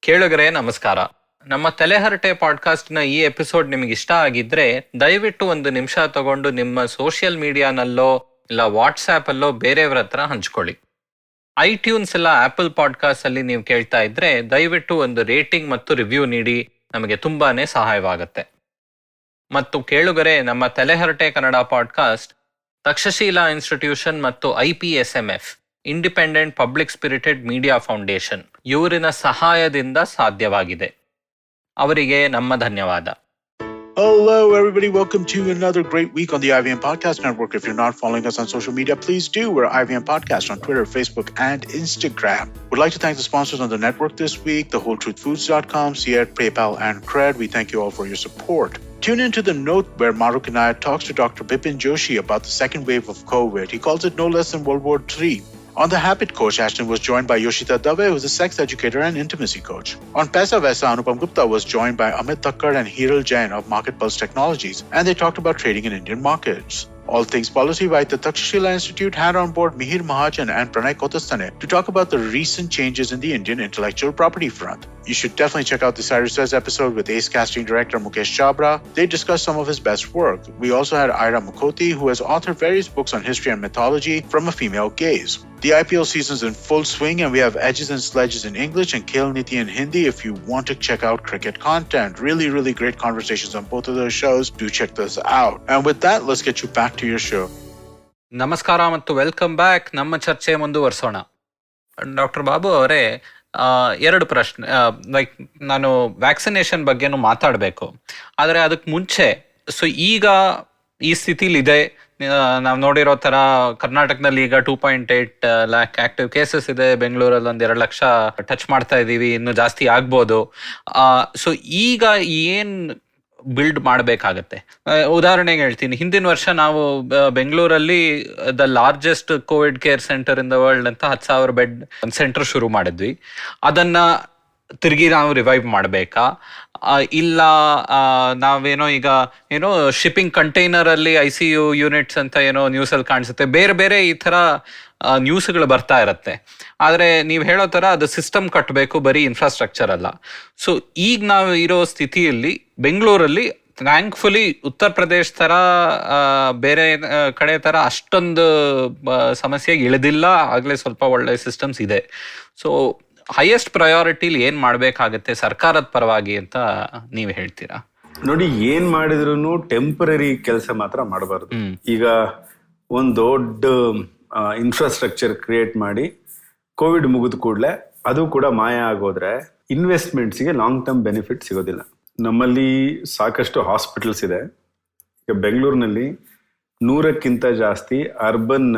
ಕೇಳುಗರೆ ನಮಸ್ಕಾರ. ನಮ್ಮ ತಲೆಹರಟೆ ಪಾಡ್ಕಾಸ್ಟ್ ನ ಈ ಎಪಿಸೋಡ್ ನಿಮ್ಗೆ ಇಷ್ಟ ಆಗಿದ್ರೆ ದಯವಿಟ್ಟು 1 ನಿಮಿಷ ತಗೊಂಡು ನಿಮ್ಮ ಸೋಷಿಯಲ್ ಮೀಡಿಯಾನಲ್ಲೋ ಇಲ್ಲ ವಾಟ್ಸ್ಆಪ್ ಅಲ್ಲೋ ಬೇರೆಯವ್ರ ಹತ್ರ ಹಂಚ್ಕೊಳ್ಳಿ. iTunes ಇಲ್ಲ ಆಪಲ್ ಪಾಡ್ಕಾಸ್ಟ್ ಅಲ್ಲಿ ನೀವು ಕೇಳ್ತಾ ಇದ್ರೆ ದಯವಿಟ್ಟು ಒಂದು ರೇಟಿಂಗ್ ಮತ್ತು ರಿವ್ಯೂ ನೀಡಿ, ನಮಗೆ ತುಂಬಾನೇ ಸಹಾಯವಾಗುತ್ತೆ. ಮತ್ತು ಕೇಳುಗರೆ, ನಮ್ಮ ತಲೆಹರಟೆ ಕನ್ನಡ ಪಾಡ್ಕಾಸ್ಟ್ ತಕ್ಷಶೀಲಾ ಇನ್ಸ್ಟಿಟ್ಯೂಷನ್ ಮತ್ತು IPSMF independent public spirited media foundation ಇವರಿನ ಸಹಾಯದಿಂದ ಸಾಧ್ಯವಾಗಿದೆ. ಅವರಿಗೆ ನಮ್ಮ ಧನ್ಯವಾದ. Hello, everybody. Welcome to another great week on the IVM Podcast Network. If you're not following us on social media, please do. We're IVM Podcast on Twitter, Facebook, and Instagram. We'd like to thank the sponsors on the network this week, thewholetruthfoods.com, Seat, PayPal, and Cred. We thank you all for your support. Tune into The Note, where Maruk Inayat talks to Dr. Bipin Joshi about the second wave of COVID. He calls it no less than World War III. On The Habit Coach, Ashton was joined by Yoshita Dave, who's a sex educator and intimacy coach. On Paisa Vaisa, Anupam Gupta was joined by Amit Thakkar and Hiral Jain of Market Pulse Technologies, and they talked about trading in Indian markets. All Things Policy by the Takshashila Institute had on board Mihir Mahajan and Pranay Kotastane to talk about the recent changes in the Indian intellectual property front. You should definitely check out the Cyrus Says episode with Ace casting director Mukesh Chabra. They discussed some of his best work. We also had Ira Mukoti, who has authored various books on history and mythology from a female gaze. The IPL season's in full swing and we have Edges and Sledges in English and Khel Niti in Hindi if you want to check out cricket content. Really great conversations on both of those shows. Do check those out. And with that, let's get you back to your show. ನಮಸ್ಕಾರ ಮತ್ತು welcome back. ನಮ್ಮ ಚರ್ಚೆ ಮುಂದುವರಿಸೋಣ. Doctor Babu ಅವರೇ, ಎರಡು ಪ್ರಶ್ನೆ. Like ನಾನು vaccination ಬಗ್ಗೆನೂ ಮಾತಾಡಬೇಕು, ಆದರೆ ಅದಕ್ಕೆ ಮುಂಚೆ ಈಗ ಈ ಸ್ಥಿತಿಲಿದೆ, ನಾವು ನೋಡಿರೋ ಥರ ಕರ್ನಾಟಕದಲ್ಲಿ ಈಗ 2.8 ಲ್ಯಾಕ್ ಆಕ್ಟಿವ್ ಕೇಸಸ್ ಇದೆ, ಬೆಂಗಳೂರಲ್ಲಿ 1-2 ಲಕ್ಷ ಟಚ್ ಮಾಡ್ತಾ ಇದ್ದೀವಿ, ಇನ್ನೂ ಜಾಸ್ತಿ ಆಗ್ಬೋದು. ಈಗ ಏನು ಬಿಲ್ಡ್ ಮಾಡಬೇಕಾಗತ್ತೆ? ಉದಾಹರಣೆಗೆ ಹೇಳ್ತೀನಿ, ಹಿಂದಿನ ವರ್ಷ ನಾವು ಬೆಂಗಳೂರಲ್ಲಿ the largest Covid care centre in the world ಅಂತ 10,000 ಬೆಡ್ ಸೆಂಟರ್ ಶುರು ಮಾಡಿದ್ವಿ. ಅದನ್ನ ತಿರುಗಿ ನಾವು ರಿವೈವ್ ಮಾಡಬೇಕಾ, ಇಲ್ಲ ನಾವೇನೋ ಈಗ ಶಿಪ್ಪಿಂಗ್ ಕಂಟೈನರ್ ಅಲ್ಲಿ ICU ಯೂನಿಟ್ಸ್ ಅಂತ ನ್ಯೂಸಲ್ಲಿ ಕಾಣಿಸುತ್ತೆ, ಬೇರೆ ಈ ತರ ನ್ಯೂಸ್ಗಳು ಬರ್ತಾ ಇರತ್ತೆ. ಆದರೆ ನೀವು ಹೇಳೋ ಥರ ಅದು ಸಿಸ್ಟಮ್ ಕಟ್ಟಬೇಕು, ಬರೀ ಇನ್ಫ್ರಾಸ್ಟ್ರಕ್ಚರ್ ಅಲ್ಲ. ಈಗ ನಾವು ಇರೋ ಸ್ಥಿತಿಯಲ್ಲಿ ಬೆಂಗಳೂರಲ್ಲಿ ಥ್ಯಾಂಕ್ಫುಲಿ ಉತ್ತರ ಪ್ರದೇಶ್ ಥರ ಬೇರೆ ಕಡೆ ಥರ ಅಷ್ಟೊಂದು ಸಮಸ್ಯೆಗೆ ಇಳಿದಿಲ್ಲ, ಆಗಲೇ ಸ್ವಲ್ಪ ಒಳ್ಳೆ ಸಿಸ್ಟಮ್ಸ್ ಇದೆ. ಹೈಯೆಸ್ಟ್ ಪ್ರಯಾರಿಟಿಲಿ ಏನ್ ಮಾಡ್ಬೇಕಾಗತ್ತೆ ಸರ್ಕಾರದ ಪರವಾಗಿ ಅಂತ ನೀವು ಹೇಳ್ತೀರಾ? ನೋಡಿ, ಏನ್ ಮಾಡಿದ್ರು ಟೆಂಪರರಿ ಕೆಲಸ ಮಾತ್ರ ಮಾಡಬಾರ್ದು. ಈಗ ಒಂದ್ ದೊಡ್ಡ ಇನ್ಫ್ರಾಸ್ಟ್ರಕ್ಚರ್ ಕ್ರಿಯೇಟ್ ಮಾಡಿ ಕೋವಿಡ್ ಮುಗಿದ ಕೂಡಲೇ ಅದು ಕೂಡ ಮಾಯ ಆಗೋದ್ರೆ ಇನ್ವೆಸ್ಟ್ಮೆಂಟ್ಸ್ಗೆ ಲಾಂಗ್ ಟರ್ಮ್ ಬೆನಿಫಿಟ್ ಸಿಗೋದಿಲ್ಲ. ನಮ್ಮಲ್ಲಿ ಸಾಕಷ್ಟು ಹಾಸ್ಪಿಟಲ್ಸ್ ಇದೆ. ಈಗ ಬೆಂಗಳೂರಿನಲ್ಲಿ 100ಕ್ಕಿಂತ ಜಾಸ್ತಿ ಅರ್ಬನ್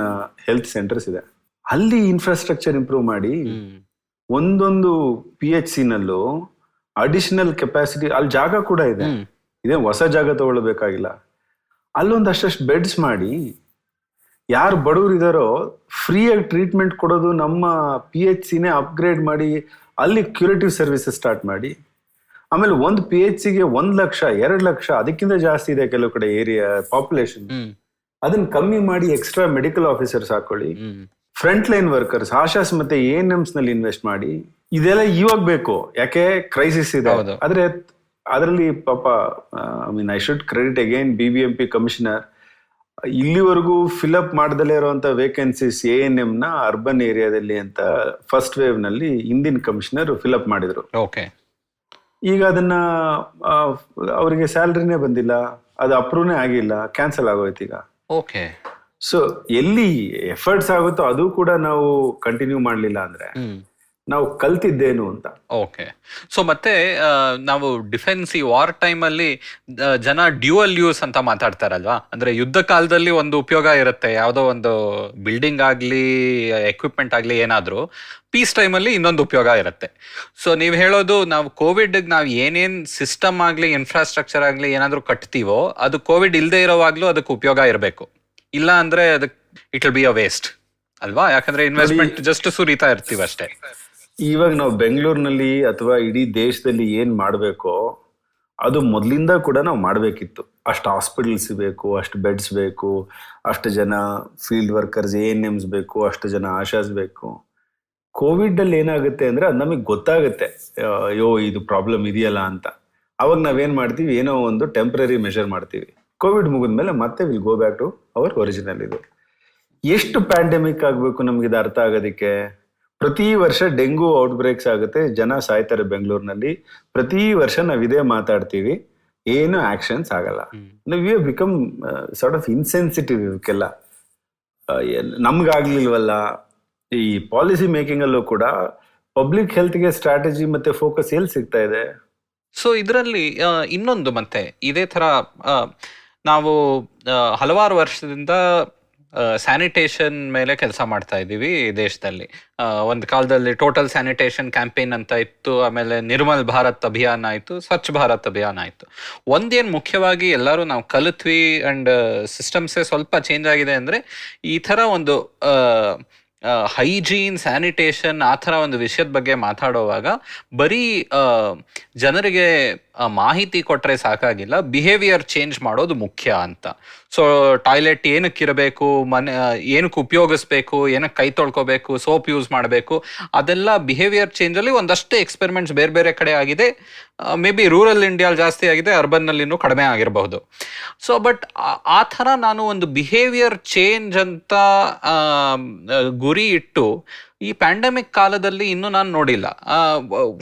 ಹೆಲ್ತ್ ಸೆಂಟರ್ಸ್ ಇದೆ. ಅಲ್ಲಿ ಇನ್ಫ್ರಾಸ್ಟ್ರಕ್ಚರ್ ಇಂಪ್ರೂವ್ ಮಾಡಿ ಒಂದೊಂದು PHC ನಲ್ಲೂ ಅಡಿಷನಲ್ ಕೆಪಾಸಿಟಿ, ಅಲ್ಲಿ ಜಾಗ ಕೂಡ ಇದೆ, ಇದೇ ಹೊಸ ಜಾಗ ತಗೊಳ್ಬೇಕಾಗಿಲ್ಲ. ಅಲ್ಲೊಂದು ಅಷ್ಟು ಬೆಡ್ಸ್ ಮಾಡಿ, ಯಾರು ಬಡವರು ಇದಾರೋ ಫ್ರೀಯಾಗಿ ಟ್ರೀಟ್ಮೆಂಟ್ ಕೊಡೋದು, ನಮ್ಮ PHCನೇ ಅಪ್ಗ್ರೇಡ್ ಮಾಡಿ ಅಲ್ಲಿ ಕ್ಯೂರೇಟಿವ್ ಸರ್ವಿಸಸ್ ಸ್ಟಾರ್ಟ್ ಮಾಡಿ. ಆಮೇಲೆ ಒಂದು PHCಗೆ 1 ಲಕ್ಷ 2 ಲಕ್ಷ ಅದಕ್ಕಿಂತ ಜಾಸ್ತಿ ಇದೆ ಕೆಲವು ಕಡೆ ಏರಿಯಾ ಪಾಪ್ಯುಲೇಷನ್, ಅದನ್ನ ಕಮ್ಮಿ ಮಾಡಿ ಎಕ್ಸ್ಟ್ರಾ ಮೆಡಿಕಲ್ ಆಫೀಸರ್ಸ್ ಹಾಕೊಳ್ಳಿ, ಫ್ರಂಟ್ ಲೈನ್ ವರ್ಕರ್ಸ್, ಆಶಾಸ್ ಮತ್ತೆ ANMs ನಲ್ಲಿ ಇನ್ವೆಸ್ಟ್ ಮಾಡಿ. ಇದೆಲ್ಲ ಇವಾಗ ಬೇಕು, ಯಾಕೆ ಕ್ರೈಸಿಸ್ ಇದೆ. ಆದ್ರೆ ಅದರಲ್ಲಿ ಪಾಪ I should credit again BBMP commissioner, ಇಲ್ಲಿವರೆಗೂ ಫಿಲ್ಅಪ್ ಮಾಡದಲ್ಲೇ ಇರುವಂತ ವೇಕೆನ್ಸೀಸ್ ANM ನ ಅರ್ಬನ್ ಏರಿಯಾದಲ್ಲಿ ಅಂತ ಫಸ್ಟ್ ವೇವ್ ನಲ್ಲಿ ಹಿಂದಿನ ಕಮಿಷನರ್ ಫಿಲ್ಅಪ್ ಮಾಡಿದ್ರು. ಈಗ ಅದನ್ನ ಅವರಿಗೆ ಸ್ಯಾಲರಿನೇ ಬಂದಿಲ್ಲ, ಅದು ಅಪ್ರೂವ್ನೇ ಆಗಿಲ್ಲ, ಕ್ಯಾನ್ಸಲ್ ಆಗೋಯ್ತು ಈಗ. ಎಲ್ಲಿ ಎಫರ್ಟ್ಸ್ ಆಗುತ್ತೋ ಅದು ಕೂಡ ನಾವು ಕಂಟಿನ್ಯೂ ಮಾಡ್ಲಿಲ್ಲ ಅಂದ್ರೆ ನಾವು ಕಲ್ತಿದ್ದೇನು ಅಂತ. ಮತ್ತೆ ನಾವು ಡಿಫೆನ್ಸ್ ಈ ವಾರ್ ಟೈಮ್ ಅಲ್ಲಿ ಜನ ಡ್ಯೂಯಲ್ ಯೂಸ್ ಅಂತ ಮಾತಾಡ್ತಾರಲ್ವಾ, ಅಂದ್ರೆ ಯುದ್ಧ ಕಾಲದಲ್ಲಿ ಒಂದು ಉಪಯೋಗ ಇರುತ್ತೆ, ಯಾವುದೋ ಒಂದು ಬಿಲ್ಡಿಂಗ್ ಆಗ್ಲಿ ಎಕ್ವಿಪ್ಮೆಂಟ್ ಆಗ್ಲಿ ಏನಾದ್ರೂ, ಪೀಸ್ ಟೈಮ್ ಅಲ್ಲಿ ಇನ್ನೊಂದು ಉಪಯೋಗ ಇರುತ್ತೆ. ನೀವು ಹೇಳೋದು ನಾವು ಕೋವಿಡ್ ನಾವು ಏನೇನ್ ಸಿಸ್ಟಮ್ ಆಗ್ಲಿ ಇನ್ಫ್ರಾಸ್ಟ್ರಕ್ಚರ್ ಆಗ್ಲಿ ಏನಾದ್ರೂ ಕಟ್ತೀವೋ ಅದು ಕೋವಿಡ್ ಇಲ್ದೇ ಇರೋವಾಗ್ಲೂ ಅದಕ್ಕೆ ಉಪಯೋಗ ಇರಬೇಕು, ಇಲ್ಲ ಅಂದ್ರೆ ಅದಕ್ಕೆ it will be a waste ಅಲ್ವಾ? ಯಾಕಂದ್ರೆ ಇನ್ವೆಸ್ಟ್ಮೆಂಟ್ ಜಸ್ಟ್ ಸುರಿತಾ ಇರ್ತೀವಿ ಅಷ್ಟೇ. ಇವಾಗ ನಾವು ಬೆಂಗಳೂರಿನಲ್ಲಿ ಅಥವಾ ಇಡೀ ದೇಶದಲ್ಲಿ ಏನ್ ಮಾಡ್ಬೇಕೋ ಅದು ಮೊದಲಿಂದ ಕೂಡ ನಾವು ಮಾಡ್ಬೇಕಿತ್ತು. ಅಷ್ಟು ಹಾಸ್ಪಿಟಲ್ಸ್ ಬೇಕು, ಅಷ್ಟು ಬೆಡ್ಸ್ ಬೇಕು, ಅಷ್ಟು ಜನ ಫೀಲ್ಡ್ ವರ್ಕರ್ಸ್ ANMs ಬೇಕು, ಅಷ್ಟು ಜನ ಆಶಾಸ್ ಬೇಕು. ಕೋವಿಡ್ ಅಲ್ಲಿ ಏನಾಗುತ್ತೆ ಅಂದ್ರೆ ಅದು ನಮಗೆ ಗೊತ್ತಾಗುತ್ತೆ, ಅಯ್ಯೋ ಇದು ಪ್ರಾಬ್ಲಮ್ ಇದೆಯಲ್ಲ ಅಂತ. ಅವಾಗ ನಾವೇನ್ ಮಾಡ್ತೀವಿ, ಏನೋ ಒಂದು ಟೆಂಪ್ರರಿ ಮೆಷರ್ ಮಾಡ್ತೀವಿ. ಕೋವಿಡ್ ಮುಗಿದ್ಮೇಲೆ ಮತ್ತೆ will go back to our original. ಇದು ಎಷ್ಟು ಪ್ಯಾಂಡೆಮಿಕ್ ಆಗ್ಬೇಕು ನಮ್ಗೆ ಇದು ಅರ್ಥ ಆಗೋದಕ್ಕೆ. ಪ್ರತಿ ವರ್ಷ ಡೆಂಗು ಔಟ್ಬ್ರೇಕ್ಸ್ ಆಗುತ್ತೆ, ಜನ ಸಾಯ್ತಾರೆ ಬೆಂಗಳೂರಿನಲ್ಲಿ. ಪ್ರತಿ ವರ್ಷ ನಾವ್ ಇದೇ ಮಾತಾಡ್ತೀವಿ, ಏನು ಆಕ್ಷನ್ಸ್ ಆಗಲ್ಲ. We have become sort of insensitive ಇವಕ್ಕೆಲ್ಲ. ನಮ್ಗಾಗ್ಲಿಲ್ವಲ್ಲ. ಈ ಪಾಲಿಸಿ ಮೇಕಿಂಗ್ ಅಲ್ಲೂ ಕೂಡ ಪಬ್ಲಿಕ್ ಹೆಲ್ತ್ಗೆ ಸ್ಟ್ರಾಟಜಿ ಮತ್ತೆ ಫೋಕಸ್ ಎಲ್ಲಿ ಸಿಗ್ತಾ ಇದೆ? ಇದರಲ್ಲಿ ಇನ್ನೊಂದು ಮತ್ತೆ ಇದೇ ತರ ನಾವು ಹಲವಾರು ವರ್ಷದಿಂದ ಸ್ಯಾನಿಟೇಷನ್ ಮೇಲೆ ಕೆಲಸ ಮಾಡ್ತಾ ಇದ್ದೀವಿ ದೇಶದಲ್ಲಿ. ಒಂದು ಕಾಲದಲ್ಲಿ ಟೋಟಲ್ ಸ್ಯಾನಿಟೇಷನ್ ಕ್ಯಾಂಪೇನ್ ಅಂತ ಇತ್ತು, ಆಮೇಲೆ ನಿರ್ಮಲ್ ಭಾರತ್ ಅಭಿಯಾನ ಆಯಿತು, ಸ್ವಚ್ಛ ಭಾರತ್ ಅಭಿಯಾನ ಆಯಿತು. ಒಂದೇನು ಮುಖ್ಯವಾಗಿ ಎಲ್ಲರೂ ನಾವು ಕಲಿತ್ವಿ ಆ್ಯಂಡ್ ಸಿಸ್ಟಮ್ಸೇ ಸ್ವಲ್ಪ ಚೇಂಜ್ ಆಗಿದೆ ಅಂದರೆ ಈ ಥರ ಒಂದು ಹೈಜೀನ್ ಸ್ಯಾನಿಟೇಷನ್ ಆ ಥರ ಒಂದು ವಿಷಯದ ಬಗ್ಗೆ ಮಾತಾಡುವಾಗ ಬರೀ ಜನರಿಗೆ ಮಾಹಿತಿ ಕೊಟ್ರೆ ಸಾಕಾಗಿಲ್ಲ, ಬಿಹೇವಿಯರ್ ಚೇಂಜ್ ಮಾಡೋದು ಮುಖ್ಯ ಅಂತ. ಸೊ ಟಾಯ್ಲೆಟ್ ಏನಕ್ಕಿರಬೇಕು, ಮನೆ ಏನಕ್ಕೆ ಉಪಯೋಗಿಸ್ಬೇಕು, ಏನಕ್ಕೆ ಕೈ ತೊಳ್ಕೊಬೇಕು, ಸೋಪ್ ಯೂಸ್ ಮಾಡಬೇಕು, ಅದೆಲ್ಲ ಬಿಹೇವಿಯರ್ ಚೇಂಜಲ್ಲಿ ಒಂದಷ್ಟು ಎಕ್ಸ್ಪೆರಿಮೆಂಟ್ಸ್ ಬೇರೆ ಬೇರೆ ಕಡೆ ಆಗಿದೆ. ಮೇ ಬಿ ರೂರಲ್ ಇಂಡಿಯಾಲ್ ಜಾಸ್ತಿ ಆಗಿದೆ, ಅರ್ಬನ್ನಲ್ಲಿ ಇನ್ನೂ ಕಡಿಮೆ ಆಗಿರಬಹುದು. ಸೊ ಬಟ್ ಆ ಥರ ನಾನು ಒಂದು ಬಿಹೇವಿಯರ್ ಚೇಂಜ್ ಅಂತ ಗುರಿ ಇಟ್ಟು ಈ ಪ್ಯಾಂಡಮಿಕ್ ಕಾಲದಲ್ಲಿ ಇನ್ನೂ ನಾನು ನೋಡಿಲ್ಲ.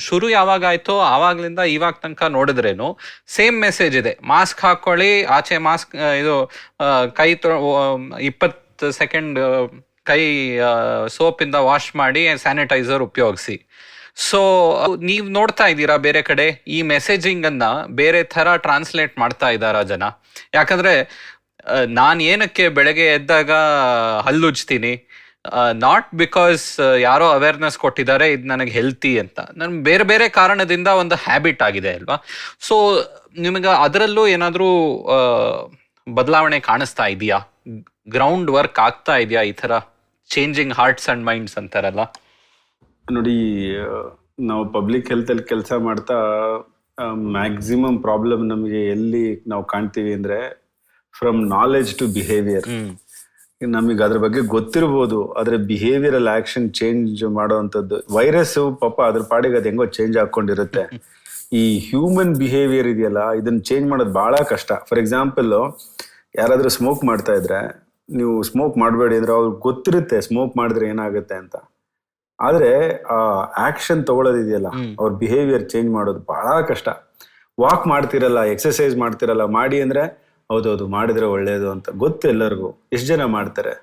ಶುರು ಯಾವಾಗ ಆಯ್ತೋ ಆವಾಗ್ಲಿಂದ ಇವಾಗ ತನಕ ನೋಡಿದ್ರೇನು ಸೇಮ್ ಮೆಸೇಜ್ ಇದೆ, ಮಾಸ್ಕ್ ಹಾಕೊಳ್ಳಿ, ಆಚೆ ಮಾಸ್ಕ್ ಇದು ಕೈ 20 ಸೆಕೆಂಡ್ ಕೈ ಸೋಪಿಂದ ವಾಶ್ ಮಾಡಿ, ಸ್ಯಾನಿಟೈಸರ್ ಉಪಯೋಗಿಸಿ. ಸೊ ನೀವು ನೋಡ್ತಾ ಇದ್ದೀರಾ ಬೇರೆ ಕಡೆ ಈ ಮೆಸೇಜಿಂಗ್ ಅನ್ನ ಬೇರೆ ಥರ ಟ್ರಾನ್ಸ್ಲೇಟ್ ಮಾಡ್ತಾ ಇದ್ದಾರಾ ಜನ? ಯಾಕಂದ್ರೆ ನಾನು ಏನಕ್ಕೆ ಬೆಳಗ್ಗೆ ಎದ್ದಾಗ ಹಲ್ಲುಜ್ತೀನಿ, ನಾಟ್ ಬಿಕಾಸ್ ಯಾರೋ ಅವೇರ್ನೆಸ್ ಕೊಟ್ಟಿದ್ದಾರೆ ಇದು ನನಗೆ ಹೆಲ್ತಿ ಅಂತ, ನನ್ ಬೇರೆ ಬೇರೆ ಕಾರಣದಿಂದ ಒಂದು ಹ್ಯಾಬಿಟ್ ಆಗಿದೆ ಅಲ್ವಾ? ಸೊ ನಿಮಗೆ ಅದರಲ್ಲೂ ಏನಾದರೂ ಬದಲಾವಣೆ ಕಾಣಿಸ್ತಾ ಇದೆಯಾ? ಗ್ರೌಂಡ್ ವರ್ಕ್ ಆಗ್ತಾ ಇದೆಯಾ ಈ ಥರ ಚೇಂಜಿಂಗ್ ಹಾರ್ಟ್ಸ್ ಅಂಡ್ ಮೈಂಡ್ಸ್ ಅಂತಾರಲ್ಲ? ನೋಡಿ, ನಾವು ಪಬ್ಲಿಕ್ ಹೆಲ್ತಲ್ಲಿ ಕೆಲಸ ಮಾಡ್ತಾ ಮ್ಯಾಕ್ಸಿಮಮ್ ಪ್ರಾಬ್ಲಮ್ ನಮಗೆ ಎಲ್ಲಿ ನಾವು ಕಾಣ್ತೀವಿ ಅಂದರೆ ಫ್ರಮ್ ನಾಲೆಜ್ ಟು ಬಿಹೇವಿಯರ್. ನಮಗೆ ಅದ್ರ ಬಗ್ಗೆ ಗೊತ್ತಿರ್ಬೋದು, ಆದರೆ ಬಿಹೇವಿಯರಲ್ ಆಕ್ಷನ್ ಚೇಂಜ್ ಮಾಡೋವಂಥದ್ದು, ವೈರಸ್ ಪಾಪ ಅದ್ರ ಪಾಡಿಗೆ ಅದು ಹೆಂಗೋ ಚೇಂಜ್ ಹಾಕೊಂಡಿರುತ್ತೆ. ಈ ಹ್ಯೂಮನ್ ಬಿಹೇವಿಯರ್ ಇದೆಯಲ್ಲ, ಇದನ್ನ ಚೇಂಜ್ ಮಾಡೋದು ಭಾಳ ಕಷ್ಟ. ಫಾರ್ ಎಕ್ಸಾಂಪಲ್, ಯಾರಾದರೂ ಸ್ಮೋಕ್ ಮಾಡ್ತಾ ಇದ್ರೆ ನೀವು ಸ್ಮೋಕ್ ಮಾಡಬೇಡಿ ಅಂದ್ರೆ ಅವ್ರಿಗೆ ಗೊತ್ತಿರುತ್ತೆ ಸ್ಮೋಕ್ ಮಾಡಿದ್ರೆ ಏನಾಗುತ್ತೆ ಅಂತ. ಆದರೆ ಆ ಆಕ್ಷನ್ ತಗೊಳ್ಳೋದಿದೆಯಲ್ಲ, ಅವ್ರ ಬಿಹೇವಿಯರ್ ಚೇಂಜ್ ಮಾಡೋದು ಬಹಳ ಕಷ್ಟ. ವಾಕ್ ಮಾಡ್ತಿರಲ್ಲ, ಎಕ್ಸರ್ಸೈಸ್ ಮಾಡ್ತಿರಲ್ಲ, ಮಾಡಿ ಅಂದ್ರೆ ಹೌದೌದು ಮಾಡಿದ್ರೆ ಒಳ್ಳೇದು ಅಂತ ಗೊತ್ತು ಎಲ್ಲರಿಗೂ. ಎಷ್ಟು ಜನ ಮಾಡ್ತಾರೆ?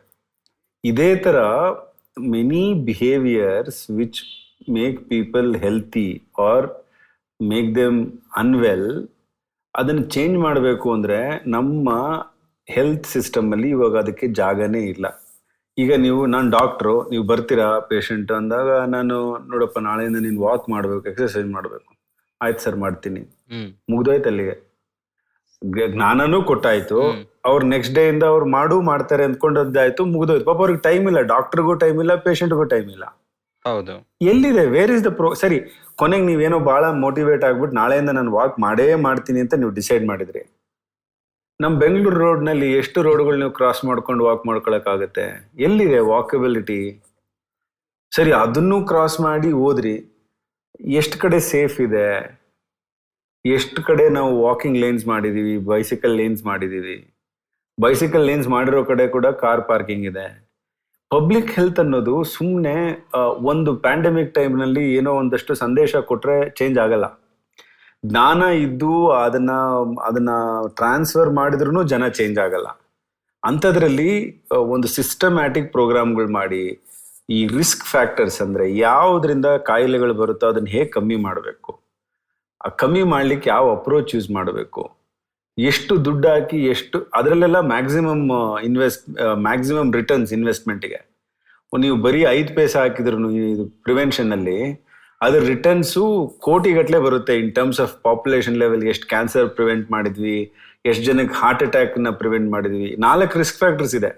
ಇದೇ ತರ many behaviours which make people healthy or make them unwell, ಅದನ್ನು ಚೇಂಜ್ ಮಾಡಬೇಕು ಅಂದ್ರೆ ನಮ್ಮ ಹೆಲ್ತ್ ಸಿಸ್ಟಮ್ ಅಲ್ಲಿ ಇವಾಗ ಅದಕ್ಕೆ ಜಾಗನೇ ಇಲ್ಲ. ಈಗ ನಾನು ಡಾಕ್ಟ್ರು, ನೀವು ಬರ್ತೀರಾ ಪೇಷಂಟ್ ಅಂದಾಗ, ನಾನು ನೋಡಪ್ಪ ನಾಳೆಯಿಂದ ನೀನು ವಾಕ್ ಮಾಡ್ಬೇಕು, ಎಕ್ಸರ್ಸೈಸ್ ಮಾಡ್ಬೇಕು. ಆಯ್ತು ಸರ್ ಮಾಡ್ತೀನಿ, ಮುಗ್ದೋಯ್ತು ಅಲ್ಲಿಗೆ. ಜ್ಞಾನನೂ ಕೊಟ್ಟಾಯ್ತು. ಅವ್ರು ನೆಕ್ಸ್ಟ್ ಡೇ ಇಂದ ಅವ್ರು ಮಾಡ್ತಾರೆ ಅಂದ್ಕೊಂಡದ್ದಾಯ್ತು, ಮುಗ್ದೋಯ್ತು. ಪಾಪ ಅವ್ರಿಗೆ ಟೈಮ್ ಇಲ್ಲ, ಡಾಕ್ಟರ್ಗೂ ಟೈಮ್ ಇಲ್ಲ, ಪೇಷಂಟ್ಗೂ ಟೈಮ್ ಇಲ್ಲ. ಹೌದು, ಎಲ್ಲಿದೆ? ವೇರ್ ಇಸ್ ದ ಸರಿ, ಕೊನೆಗೆ ನೀವೇನೋ ಬಹಳ ಮೋಟಿವೇಟ್ ಆಗ್ಬಿಟ್ಟು ನಾಳೆಯಿಂದ ನಾನು ವಾಕ್ ಮಾಡೇ ಮಾಡ್ತೀನಿ ಅಂತ ನೀವು ಡಿಸೈಡ್ ಮಾಡಿದ್ರಿ. ನಮ್ಮ ಬೆಂಗಳೂರು ರೋಡ್ನಲ್ಲಿ ಎಷ್ಟು ರೋಡ್ಗಳು ನೀವು ಕ್ರಾಸ್ ಮಾಡ್ಕೊಂಡು ವಾಕ್ ಮಾಡ್ಕೊಳಕ್ಕಾಗತ್ತೆ? ಎಲ್ಲಿದೆ ವಾಕಬಿಲಿಟಿ? ಸರಿ, ಅದನ್ನು ಕ್ರಾಸ್ ಮಾಡಿ ಹೋದ್ರಿ, ಎಷ್ಟು ಕಡೆ ಸೇಫ್ ಇದೆ? ಎಷ್ಟು ಕಡೆ ನಾವು ವಾಕಿಂಗ್ ಲೇನ್ಸ್ ಮಾಡಿದೀವಿ, ಬೈಸಿಕಲ್ ಲೇನ್ಸ್ ಮಾಡಿದೀವಿ? ಬೈಸಿಕಲ್ ಲೇನ್ಸ್ ಮಾಡಿರೋ ಕಡೆ ಕೂಡ ಕಾರ್ ಪಾರ್ಕಿಂಗ್ ಇದೆ. ಪಬ್ಲಿಕ್ ಹೆಲ್ತ್ ಅನ್ನೋದು ಸುಮ್ಮನೆ ಒಂದು ಪ್ಯಾಂಡಮಿಕ್ ಟೈಮ್ನಲ್ಲಿ ಏನೋ ಒಂದಷ್ಟು ಸಂದೇಶ ಕೊಟ್ರೆ ಚೇಂಜ್ ಆಗಲ್ಲ. ಜ್ಞಾನ ಇದ್ದು ಅದನ್ನ ಟ್ರಾನ್ಸ್ಫರ್ ಮಾಡಿದ್ರೂ ಜನ ಚೇಂಜ್ ಆಗಲ್ಲ. ಅಂಥದ್ರಲ್ಲಿ ಒಂದು ಸಿಸ್ಟಮ್ಯಾಟಿಕ್ ಪ್ರೋಗ್ರಾಮ್ಗಳು ಮಾಡಿ, ಈ ರಿಸ್ಕ್ ಫ್ಯಾಕ್ಟರ್ಸ್ ಅಂದ್ರೆ ಯಾವುದರಿಂದ ಕಾಯಿಲೆಗಳು ಬರುತ್ತೋ ಅದನ್ನ ಹೇಗೆ ಕಮ್ಮಿ ಮಾಡಬೇಕು, ಆ ಕಮ್ಮಿ ಮಾಡ್ಲಿಕ್ಕೆ ಯಾವ ಅಪ್ರೋಚ್ ಯೂಸ್ ಮಾಡಬೇಕು, ಎಷ್ಟು ದುಡ್ಡು ಹಾಕಿ ಎಷ್ಟು, ಅದರಲ್ಲೆಲ್ಲ ಮ್ಯಾಕ್ಸಿಮಮ್ ರಿಟರ್ನ್ಸ್ ಇನ್ವೆಸ್ಟ್ಮೆಂಟ್ಗೆ. ನೀವು ಬರೀ 5 ಪೈಸೆ ಹಾಕಿದ್ರು ಇದು ಪ್ರಿವೆನ್ಷನ್ ಅಲ್ಲಿ, ಅದ್ರ ರಿಟರ್ನ್ಸು ಕೋಟಿಗಟ್ಟಲೆ ಬರುತ್ತೆ. In terms of population level, ಎಷ್ಟು ಕ್ಯಾನ್ಸರ್ ಪ್ರಿವೆಂಟ್ ಮಾಡಿದ್ವಿ, ಎಷ್ಟು ಜನಕ್ಕೆ ಹಾರ್ಟ್ ಅಟ್ಯಾಕ್ ನ ಪ್ರಿವೆಂಟ್ ಮಾಡಿದ್ವಿ. 4 ರಿಸ್ಕ್ ಫ್ಯಾಕ್ಟರ್ಸ್ ಇದೆ.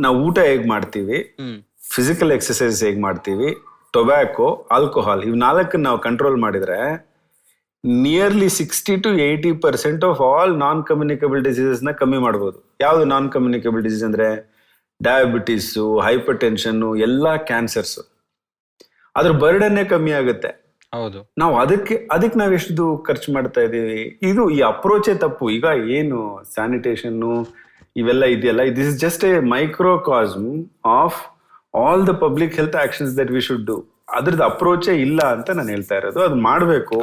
ನಾವು ಊಟ ಹೇಗ್ ಮಾಡ್ತೀವಿ, ಫಿಸಿಕಲ್ ಎಕ್ಸರ್ಸೈಸ್ ಹೇಗ್ ಮಾಡ್ತೀವಿ, ಟೊಬ್ಯಾಕೋ, ಆಲ್ಕೋಹಾಲ್, ಇವ್ 4 ನಾವು ಕಂಟ್ರೋಲ್ ಮಾಡಿದ್ರೆ nearly 60 to 80% of all non communicable diseases ನ ಕಮ್ಮಿ ಮಾಡ್ಬೋದು. ಯಾವ್ದು ನಾನ್ ಕಮ್ಯುನಿಕಬಲ್ ಡಿಸೀಸ್ ಅಂದ್ರೆ ಡಯಾಬಿಟಿಸು, ಹೈಪರ್ ಟೆನ್ಷನ್, ಎಲ್ಲಾ ಕ್ಯಾನ್ಸರ್ಸ್. ಅದ್ರ ಬರ್ಡನ್ನೇ ಕಮ್ಮಿ ಆಗುತ್ತೆ. ಹೌದು, ನಾವು ಅದಕ್ಕೆ ನಾವ್ ಎಷ್ಟು ಖರ್ಚು ಮಾಡ್ತಾ ಇದೀವಿ. ಈ ಅಪ್ರೋಚೇ ತಪ್ಪು. ಈಗ ಏನು ಸ್ಯಾನಿಟೇಷನ್ ಇವೆಲ್ಲ ಇದೆಯಲ್ಲ, this is just a microcosm of all the public health actions that we should do. ಅದ್ರದ್ದು ಅಪ್ರೋಚೇ ಇಲ್ಲ ಅಂತ ನಾನು ಹೇಳ್ತಾ ಇರೋದು. ಅದು ಮಾಡ್ಬೇಕು.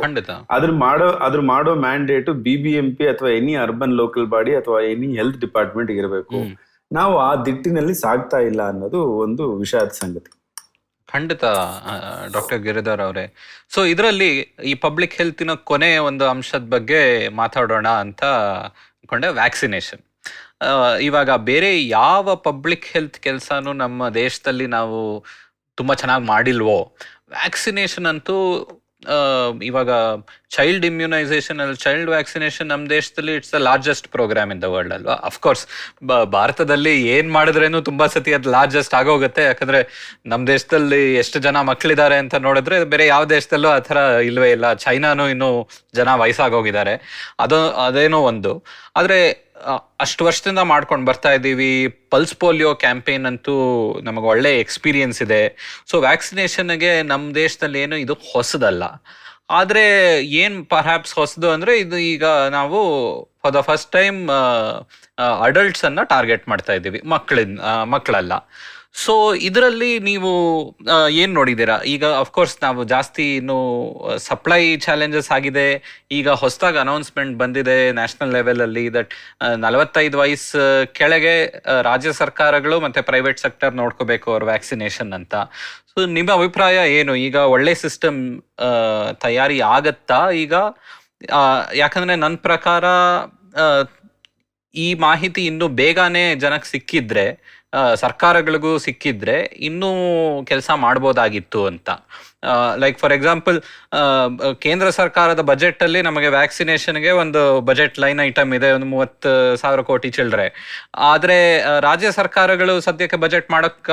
ಅದ್ರ ಮಾಡೋ ಮ್ಯಾಂಡೇಟು BBMP ಅಥವಾ ಎನಿ ಅರ್ಬನ್ ಲೋಕಲ್ ಬಾಡಿ ಅಥವಾ ಎನಿ ಹೆಲ್ತ್ ಡಿಪಾರ್ಟ್ಮೆಂಟ್ ಇರಬೇಕು. ನಾವು ಆ ದಿಟ್ಟಿನಲ್ಲಿ ಸಾಗ್ತಾ ಇಲ್ಲ ಅನ್ನೋದು ಒಂದು ವಿಷಾದ ಸಂಗತಿ. ಖಂಡಿತ ಡಾಕ್ಟರ್ ಗಿರಿಧರ್ ಅವರೇ. ಸೊ ಇದರಲ್ಲಿ ಈ ಪಬ್ಲಿಕ್ ಹೆಲ್ತಿನ ಕೊನೆ ಒಂದು ಅಂಶದ ಬಗ್ಗೆ ಮಾತಾಡೋಣ ಅಂತ ಅನ್ಕೊಂಡೆ, ವ್ಯಾಕ್ಸಿನೇಷನ್. ಇವಾಗ ಬೇರೆ ಯಾವ ಪಬ್ಲಿಕ್ ಹೆಲ್ತ್ ಕೆಲಸನೂ ನಮ್ಮ ದೇಶದಲ್ಲಿ ನಾವು ತುಂಬ ಚೆನ್ನಾಗಿ ಮಾಡಿಲ್ವೋ, ವ್ಯಾಕ್ಸಿನೇಷನ್ ಅಂತೂ ಇವಾಗ ಚೈಲ್ಡ್ ಇಮ್ಯುನೈಸೇಷನ್ ಅಲ್ಲಿ ಚೈಲ್ಡ್ ವ್ಯಾಕ್ಸಿನೇಷನ್ ನಮ್ಮ ದೇಶದಲ್ಲಿ it's the largest programme in the world ಅಲ್ವಾ. ಅಫ್ಕೋರ್ಸ್ ಭಾರತದಲ್ಲಿ ಏನ್ ಮಾಡಿದ್ರೇನು ತುಂಬಾ ಸತಿ ಅದು ಲಾರ್ಜೆಸ್ಟ್ ಆಗೋಗುತ್ತೆ, ಯಾಕಂದ್ರೆ ನಮ್ಮ ದೇಶದಲ್ಲಿ ಎಷ್ಟು ಜನ ಮಕ್ಕಳಿದ್ದಾರೆ ಅಂತ ನೋಡಿದ್ರೆ ಬೇರೆ ಯಾವ ದೇಶದಲ್ಲೂ ಆ ಥರ ಇಲ್ವೇ ಇಲ್ಲ. ಚೈನಾನು ಇನ್ನೂ ಜನ ವಯಸ್ಸಾಗೋಗಿದ್ದಾರೆ, ಅದೇನೋ ಒಂದು. ಆದ್ರೆ ಅಷ್ಟು ವರ್ಷದಿಂದ ಮಾಡ್ಕೊಂಡು ಬರ್ತಾ ಇದ್ದೀವಿ. ಪಲ್ಸ್ ಪೋಲಿಯೋ ಕ್ಯಾಂಪೇನ್ ಅಂತೂ ನಮಗೆ ಒಳ್ಳೆ ಎಕ್ಸ್ಪೀರಿಯನ್ಸ್ ಇದೆ. ಸೊ ವ್ಯಾಕ್ಸಿನೇಷನ್ಗೆ ನಮ್ಮ ದೇಶದಲ್ಲಿ ಏನು ಇದು ಹೊಸದಲ್ಲ. ಆದರೆ ಏನು ಪರ್ಹ್ಯಾಪ್ಸ್ ಹೊಸದು ಅಂದರೆ ಇದು ಈಗ ನಾವು ಫಾರ್ ದ ಫಸ್ಟ್ ಟೈಮ್ ಅಡಲ್ಟ್ಸನ್ನು ಟಾರ್ಗೆಟ್ ಮಾಡ್ತಾ ಇದ್ದೀವಿ, ಮಕ್ಕಳಲ್ಲ. ಸೊ ಇದರಲ್ಲಿ ನೀವು ಏನು ನೋಡಿದ್ದೀರಾ? ಈಗ ಅಫ್ಕೋರ್ಸ್ ನಾವು ಜಾಸ್ತಿ ಇನ್ನು ಸಪ್ಲೈ ಚಾಲೆಂಜಸ್ ಆಗಿದೆ. ಈಗ ಹೊಸದಾಗಿ ಅನೌನ್ಸ್ಮೆಂಟ್ ಬಂದಿದೆ ನ್ಯಾಷನಲ್ ಲೆವೆಲಲ್ಲಿ ದಟ್ 45 ವಯಸ್ಸು ಕೆಳಗೆ ರಾಜ್ಯ ಸರ್ಕಾರಗಳು ಮತ್ತು ಪ್ರೈವೇಟ್ ಸೆಕ್ಟರ್ ನೋಡ್ಕೋಬೇಕು ಅವ್ರ ವ್ಯಾಕ್ಸಿನೇಷನ್ ಅಂತ. ಸೊ ನಿಮ್ಮ ಅಭಿಪ್ರಾಯ ಏನು? ಈಗ ಒಳ್ಳೆ ಸಿಸ್ಟಮ್ ತಯಾರಿ ಆಗತ್ತಾ ಈಗ? ಯಾಕಂದರೆ ನನ್ನ ಪ್ರಕಾರ ಈ ಮಾಹಿತಿ ಇನ್ನೂ ಬೇಗನೆ ಜನಕ್ಕೆ ಸಿಕ್ಕಿದ್ರೆ, ಸರ್ಕಾರಗಳಿಗೂ ಸಿಕ್ಕಿದ್ರೆ ಇನ್ನೂ ಕೆಲಸ ಮಾಡ್ಬೋದಾಗಿತ್ತು ಅಂತ. ಲೈಕ್ ಫಾರ್ ಎಕ್ಸಾಂಪಲ್, ಕೇಂದ್ರ ಸರ್ಕಾರದ ಬಜೆಟ್ ಅಲ್ಲಿ ನಮಗೆ ವ್ಯಾಕ್ಸಿನೇಷನ್ಗೆ ಒಂದು ಬಜೆಟ್ ಲೈನ್ ಐಟಮ್ ಇದೆ, ಒಂದು 30,000 ಕೋಟಿ ಚಿಲ್ಲರೆ. ಆದ್ರೆ ರಾಜ್ಯ ಸರ್ಕಾರಗಳು ಸದ್ಯಕ್ಕೆ ಬಜೆಟ್ ಮಾಡಕ್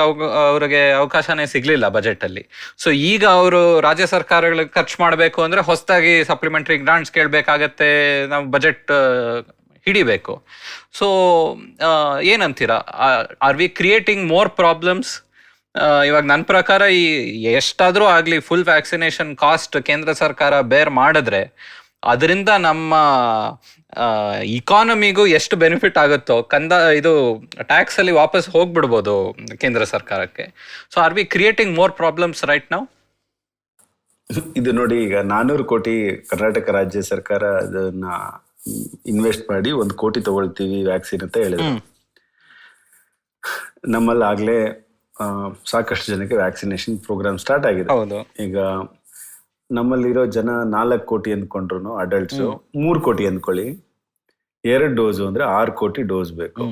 ಅವ್ರಿಗೆ ಅವಕಾಶನೇ ಸಿಗ್ಲಿಲ್ಲ ಬಜೆಟ್ ಅಲ್ಲಿ. ಸೊ ಈಗ ಅವರು ರಾಜ್ಯ ಸರ್ಕಾರಗಳಿಗೆ ಖರ್ಚು ಮಾಡಬೇಕು ಅಂದ್ರೆ ಹೊಸದಾಗಿ ಸಪ್ಲಿಮೆಂಟರಿ ಗ್ರಾಂಟ್ಸ್ ಕೇಳಬೇಕಾಗತ್ತೆ, ನಾವು ಬಜೆಟ್ ಹಿಡಿಬೇಕು. ಸೊ ಏನಂತೀರಾ, are we creating more problems? ಇವಾಗ ನನ್ನ ಪ್ರಕಾರ ಈ ಎಷ್ಟಾದರೂ ಆಗಲಿ ಫುಲ್ ವ್ಯಾಕ್ಸಿನೇಷನ್ ಕಾಸ್ಟ್ ಕೇಂದ್ರ ಸರ್ಕಾರ ಬೇರ್ ಮಾಡಿದ್ರೆ ಅದರಿಂದ ನಮ್ಮ ಇಕಾನಮಿಗೂ ಎಷ್ಟು ಬೆನಿಫಿಟ್ ಆಗುತ್ತೋ ಇದು ಟ್ಯಾಕ್ಸ್ ಅಲ್ಲಿ ವಾಪಸ್ ಹೋಗ್ಬಿಡ್ಬೋದು ಕೇಂದ್ರ ಸರ್ಕಾರಕ್ಕೆ. So are we creating more problems right now? ಇದು ನೋಡಿ, ಈಗ 400 ಕೋಟಿ ಕರ್ನಾಟಕ ರಾಜ್ಯ ಸರ್ಕಾರ ಅದನ್ನ ಇನ್ವೆಸ್ಟ್ ಮಾಡಿ 1 ಕೋಟಿ ತಗೊಳ್ತೀವಿ ವ್ಯಾಕ್ಸಿನ್ ಅಂತ ಹೇಳಿದ್ರು. ನಮ್ಮಲ್ಲಿ ಆಗ್ಲೇ ಸಾಕಷ್ಟು ಜನಕ್ಕೆ ವ್ಯಾಕ್ಸಿನೇಷನ್ ಪ್ರೋಗ್ರಾಮ್ ಸ್ಟಾರ್ಟ್ ಆಗಿದೆ. ಈಗ ನಮ್ಮಲ್ಲಿರೋ ಜನ 4 ಕೋಟಿ ಅಂದ್ಕೊಂಡ್ರು ಅಡಲ್ಟ್ಸ್, 3 ಕೋಟಿ ಅಂದ್ಕೊಳ್ಳಿ, 2 ಡೋಸು ಅಂದ್ರೆ 6 ಕೋಟಿ ಡೋಸ್ ಬೇಕು.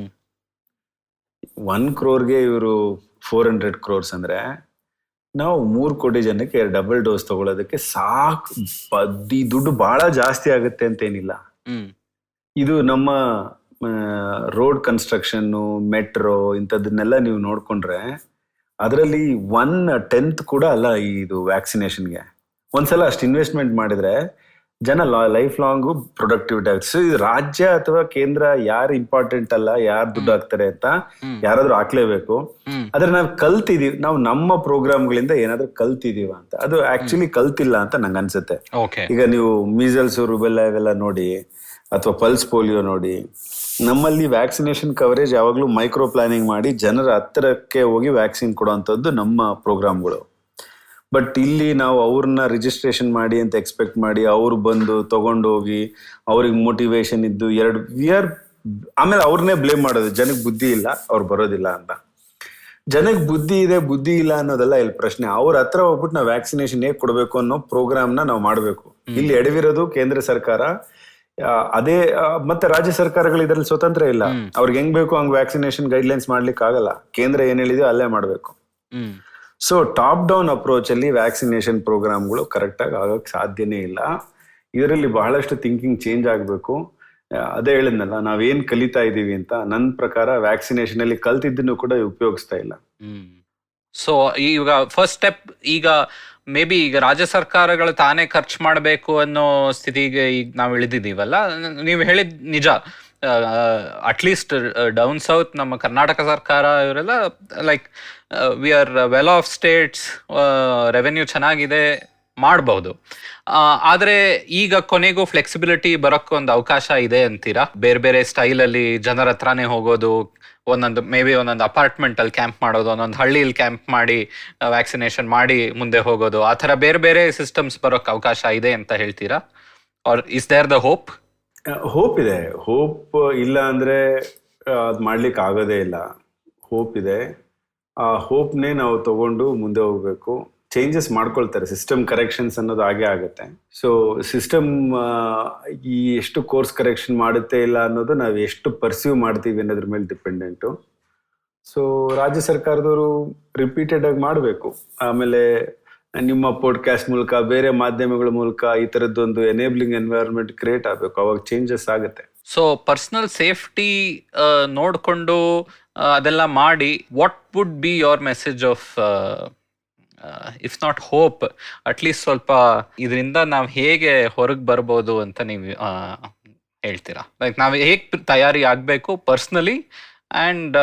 1 crore ಇವರು 400 crores ಅಂದ್ರೆ ನಾವು 3 ಕೋಟಿ ಜನಕ್ಕೆ ಡಬಲ್ ಡೋಸ್ ತಗೊಳ್ಳೋದಕ್ಕೆ ಸಾಕು. ದುಡ್ಡು ಬಹಳ ಜಾಸ್ತಿ ಆಗುತ್ತೆ ಅಂತೇನಿಲ್ಲ. ಇದು ನಮ್ಮ ರೋಡ್ ಕನ್ಸ್ಟ್ರಕ್ಷನ್, ಮೆಟ್ರೋ ಇಂಥದನ್ನೆಲ್ಲ ನೀವು ನೋಡ್ಕೊಂಡ್ರೆ ಅದರಲ್ಲಿ 1/10 ಕೂಡ ಅಲ್ಲ ಇದು ವ್ಯಾಕ್ಸಿನೇಷನ್ಗೆ. ಒಂದ್ಸಲ ಅಷ್ಟು ಇನ್ವೆಸ್ಟ್ಮೆಂಟ್ ಮಾಡಿದ್ರೆ ಜನ ಲೈಫ್ ಲಾಂಗು ಪ್ರೊಡಕ್ಟಿವಿಟಿ ಆಗುತ್ತೆ. ಸೊ ಇದು ರಾಜ್ಯ ಅಥವಾ ಕೇಂದ್ರ ಯಾರು ಇಂಪಾರ್ಟೆಂಟ್ ಅಲ್ಲ, ಯಾರು ದುಡ್ಡು ಹಾಕ್ತಾರೆ ಅಂತ ಯಾರಾದ್ರೂ ಹಾಕ್ಲೇಬೇಕು. ಆದ್ರೆ ನಾವು ಕಲ್ತಿದೀವಿ, ನಾವು ನಮ್ಮ ಪ್ರೋಗ್ರಾಮ್ಗಳಿಂದ ಏನಾದ್ರೂ ಕಲ್ತಿದೀವ ಅಂತ. ಅದು ಆಕ್ಚುಲಿ ಕಲ್ತಿಲ್ಲ ಅಂತ ನಂಗೆ ಅನ್ಸುತ್ತೆ. ಈಗ ನೀವು ಮೀಸಲ್ಸ್, ರುಬೆಲ್ಲಾ ಇವೆಲ್ಲ ನೋಡಿ, ಅಥವಾ ಪಲ್ಸ್ ಪೋಲಿಯೋ ನೋಡಿ, ನಮ್ಮಲ್ಲಿ ವ್ಯಾಕ್ಸಿನೇಷನ್ ಕವರೇಜ್ ಯಾವಾಗಲೂ ಮೈಕ್ರೋ ಪ್ಲಾನಿಂಗ್ ಮಾಡಿ ಜನರ ಹತ್ತಿರಕ್ಕೆ ಹೋಗಿ ವ್ಯಾಕ್ಸಿನ್ ಕೊಡುವಂಥದ್ದು ನಮ್ಮ ಪ್ರೋಗ್ರಾಮ್ಗಳು. ಬಟ್ ಇಲ್ಲಿ ನಾವು ಅವ್ರನ್ನ ರಿಜಿಸ್ಟ್ರೇಷನ್ ಮಾಡಿ ಅಂತ ಎಕ್ಸ್ಪೆಕ್ಟ್ ಮಾಡಿ ಅವ್ರು ಬಂದು ತಗೊಂಡೋಗಿ ಅವ್ರಿಗೆ ಮೋಟಿವೇಶನ್ ಇದ್ದು ಆಮೇಲೆ ಅವ್ರನ್ನೇ ಬ್ಲೇಮ್ ಮಾಡೋದು, ಜನಕ್ಕೆ ಬುದ್ಧಿ ಇಲ್ಲ, ಅವ್ರು ಬರೋದಿಲ್ಲ ಅಂತ. ಜನಕ್ಕೆ ಬುದ್ಧಿ ಇದೆ, ಬುದ್ಧಿ ಇಲ್ಲ ಅನ್ನೋದಲ್ಲ ಇಲ್ಲಿ ಪ್ರಶ್ನೆ. ಅವ್ರ ಹತ್ರ ಹೋಗ್ಬಿಟ್ಟು ನಾವು ವ್ಯಾಕ್ಸಿನೇಷನ್ ಹೇಗೆ ಕೊಡಬೇಕು ಅನ್ನೋ ಪ್ರೋಗ್ರಾಮ್ನ ನಾವು ಮಾಡಬೇಕು. ಇಲ್ಲಿ ಎಡವಿರೋದು ಕೇಂದ್ರ ಸರ್ಕಾರ. ಅದೇ ಮತ್ತೆ ರಾಜ್ಯ ಸರ್ಕಾರಗಳು ಇದರಲ್ಲಿ ಸ್ವತಂತ್ರ ಇಲ್ಲ. ಅವ್ರಿಗೆ ಹೆಂಗ್ ಬೇಕು ಹಂಗ್ ವ್ಯಾಕ್ಸಿನೇಷನ್ ಗೈಡ್ಲೈನ್ಸ್ ಮಾಡ್ಲಿಕ್ಕೆ ಆಗಲ್ಲ. ಕೇಂದ್ರ ಏನ್ ಹೇಳಿದೆಯೋ ಅಲ್ಲೇ ಮಾಡ್ಬೇಕು. ಸೊ ಟಾಪ್ ಡೌನ್ ಅಪ್ರೋಚ್ ಅಲ್ಲಿ ವ್ಯಾಕ್ಸಿನೇಷನ್ ಪ್ರೋಗ್ರಾಮ್ಗಳು ಕರೆಕ್ಟ್ ಆಗಿ ಆಗಕ್ ಸಾಧ್ಯನೇ ಇಲ್ಲ. ಇದರಲ್ಲಿ ಬಹಳಷ್ಟು ಥಿಂಕಿಂಗ್ ಚೇಂಜ್ ಆಗ್ಬೇಕು. ಅದೇ ಹೇಳಿದ್ನಲ್ಲ, ನಾವೇನ್ ಕಲಿತಾ ಇದೀವಿ ಅಂತ. ನನ್ನ ಪ್ರಕಾರ ವ್ಯಾಕ್ಸಿನೇಷನ್ ಅಲ್ಲಿ ಕಲ್ತಿದ್ದನ್ನು ಕೂಡ ಉಪಯೋಗಿಸ್ತಾ ಇಲ್ಲ. ಸೊ ಈಗ ಫಸ್ಟ್ ಸ್ಟೆಪ್, ಈಗ ಮೇ ಬಿ ಈಗ ರಾಜ್ಯ ಸರ್ಕಾರಗಳು ತಾನೇ ಖರ್ಚು ಮಾಡಬೇಕು ಅನ್ನೋ ಸ್ಥಿತಿಗೆ ಈಗ ನಾವು ಇಳಿದಿದ್ದೀವಲ್ಲ. ನೀವು ಹೇಳಿದ ನಿಜ. ಅಟ್ಲೀಸ್ಟ್ ಡೌನ್ ಸೌತ್ ನಮ್ಮ ಕರ್ನಾಟಕ ಸರ್ಕಾರ ಇವರೆಲ್ಲ like we are well off States, revenue ಚೆನ್ನಾಗಿದೆ, ಮಾಡ್ಬೋದು. ಆದರೆ ಈಗ ಕೊನೆಗೂ ಫ್ಲೆಕ್ಸಿಬಿಲಿಟಿ ಬರೋಕ್ಕೆ ಒಂದು ಅವಕಾಶ ಇದೆ ಅಂತೀರಾ? ಬೇರೆ ಬೇರೆ ಸ್ಟೈಲಲ್ಲಿ ಜನರ ಹತ್ರನೇ ಹೋಗೋದು, ಮೇ ಬಿ ಒಂದೊಂದು ಅಪಾರ್ಟ್ಮೆಂಟ್ ಅಲ್ಲಿ ಕ್ಯಾಂಪ್ ಮಾಡೋದು, ಒಂದೊಂದು ಹಳ್ಳಿಯಲ್ಲಿ ಕ್ಯಾಂಪ್ ಮಾಡಿ ವ್ಯಾಕ್ಸಿನೇಷನ್ ಮಾಡಿ ಮುಂದೆ ಹೋಗೋದು, ಆ ಥರ ಬೇರೆ ಬೇರೆ ಸಿಸ್ಟಮ್ಸ್ ಬರೋಕ್ಕೆ ಅವಕಾಶ ಇದೆ ಅಂತ ಹೇಳ್ತೀರಾ? Or is there the hope? Hope ಇದೆ. ಹೋಪ್ ಇಲ್ಲ ಅಂದ್ರೆ ಅದು ಮಾಡ್ಲಿಕ್ಕೆ ಆಗೋದೇ ಇಲ್ಲ. ಹೋಪ್ ಇದೆ. ಆ ಹೋಪ್ನೇ ನಾವು ತಗೊಂಡು ಮುಂದೆ ಹೋಗ್ಬೇಕು. ಚೇಂಜಸ್ ಮಾಡ್ಕೊಳ್ತಾರೆ, ಸಿಸ್ಟಮ್ ಕರೆಕ್ಷನ್ಸ್ ಅನ್ನೋದು ಹಾಗೆ ಆಗುತ್ತೆ. ಸೊ ಸಿಸ್ಟಮ್ ಈ ಎಷ್ಟು ಕೋರ್ಸ್ ಕರೆಕ್ಷನ್ ಮಾಡುತ್ತೆ ಇಲ್ಲ ಅನ್ನೋದು ನಾವು ಎಷ್ಟು ಪರ್ಸೀವ್ ಮಾಡ್ತೀವಿ ಅನ್ನೋದ್ರ ಮೇಲೆ ಡಿಪೆಂಡೆಂಟು. ಸೊ ರಾಜ್ಯ ಸರ್ಕಾರದವರು ರಿಪೀಟೆಡ್ ಆಗಿ ಮಾಡಬೇಕು. ಆಮೇಲೆ ನಿಮ್ಮ ಪಾಡ್ಕಾಸ್ಟ್ ಮೂಲಕ, ಬೇರೆ ಮಾಧ್ಯಮಗಳ ಮೂಲಕ ಈ ಥರದ್ದೊಂದು ಎನೇಬ್ಲಿಂಗ್ ಎನ್ವೈರನ್ಮೆಂಟ್ ಕ್ರಿಯೇಟ್ ಆಗಬೇಕು. ಅವಾಗ ಚೇಂಜಸ್ ಆಗುತ್ತೆ. ಸೊ ಪರ್ಸನಲ್ ಸೇಫ್ಟಿ ನೋಡಿಕೊಂಡು ಅದೆಲ್ಲ ಮಾಡಿ, what would be your message of if not hope, at least ಸ್ವಲ್ಪ ಇದರಿಂದ ನಾವು ಹೇಗೆ ಹೊರಗೆ ಬರ್ಬೋದು ಅಂತ ನೀವು ಹೇಳ್ತೀರಾ? ಲೈಕ್ ನಾವು ಹೇಗೆ ತಯಾರಿ ಆಗಬೇಕು personally, and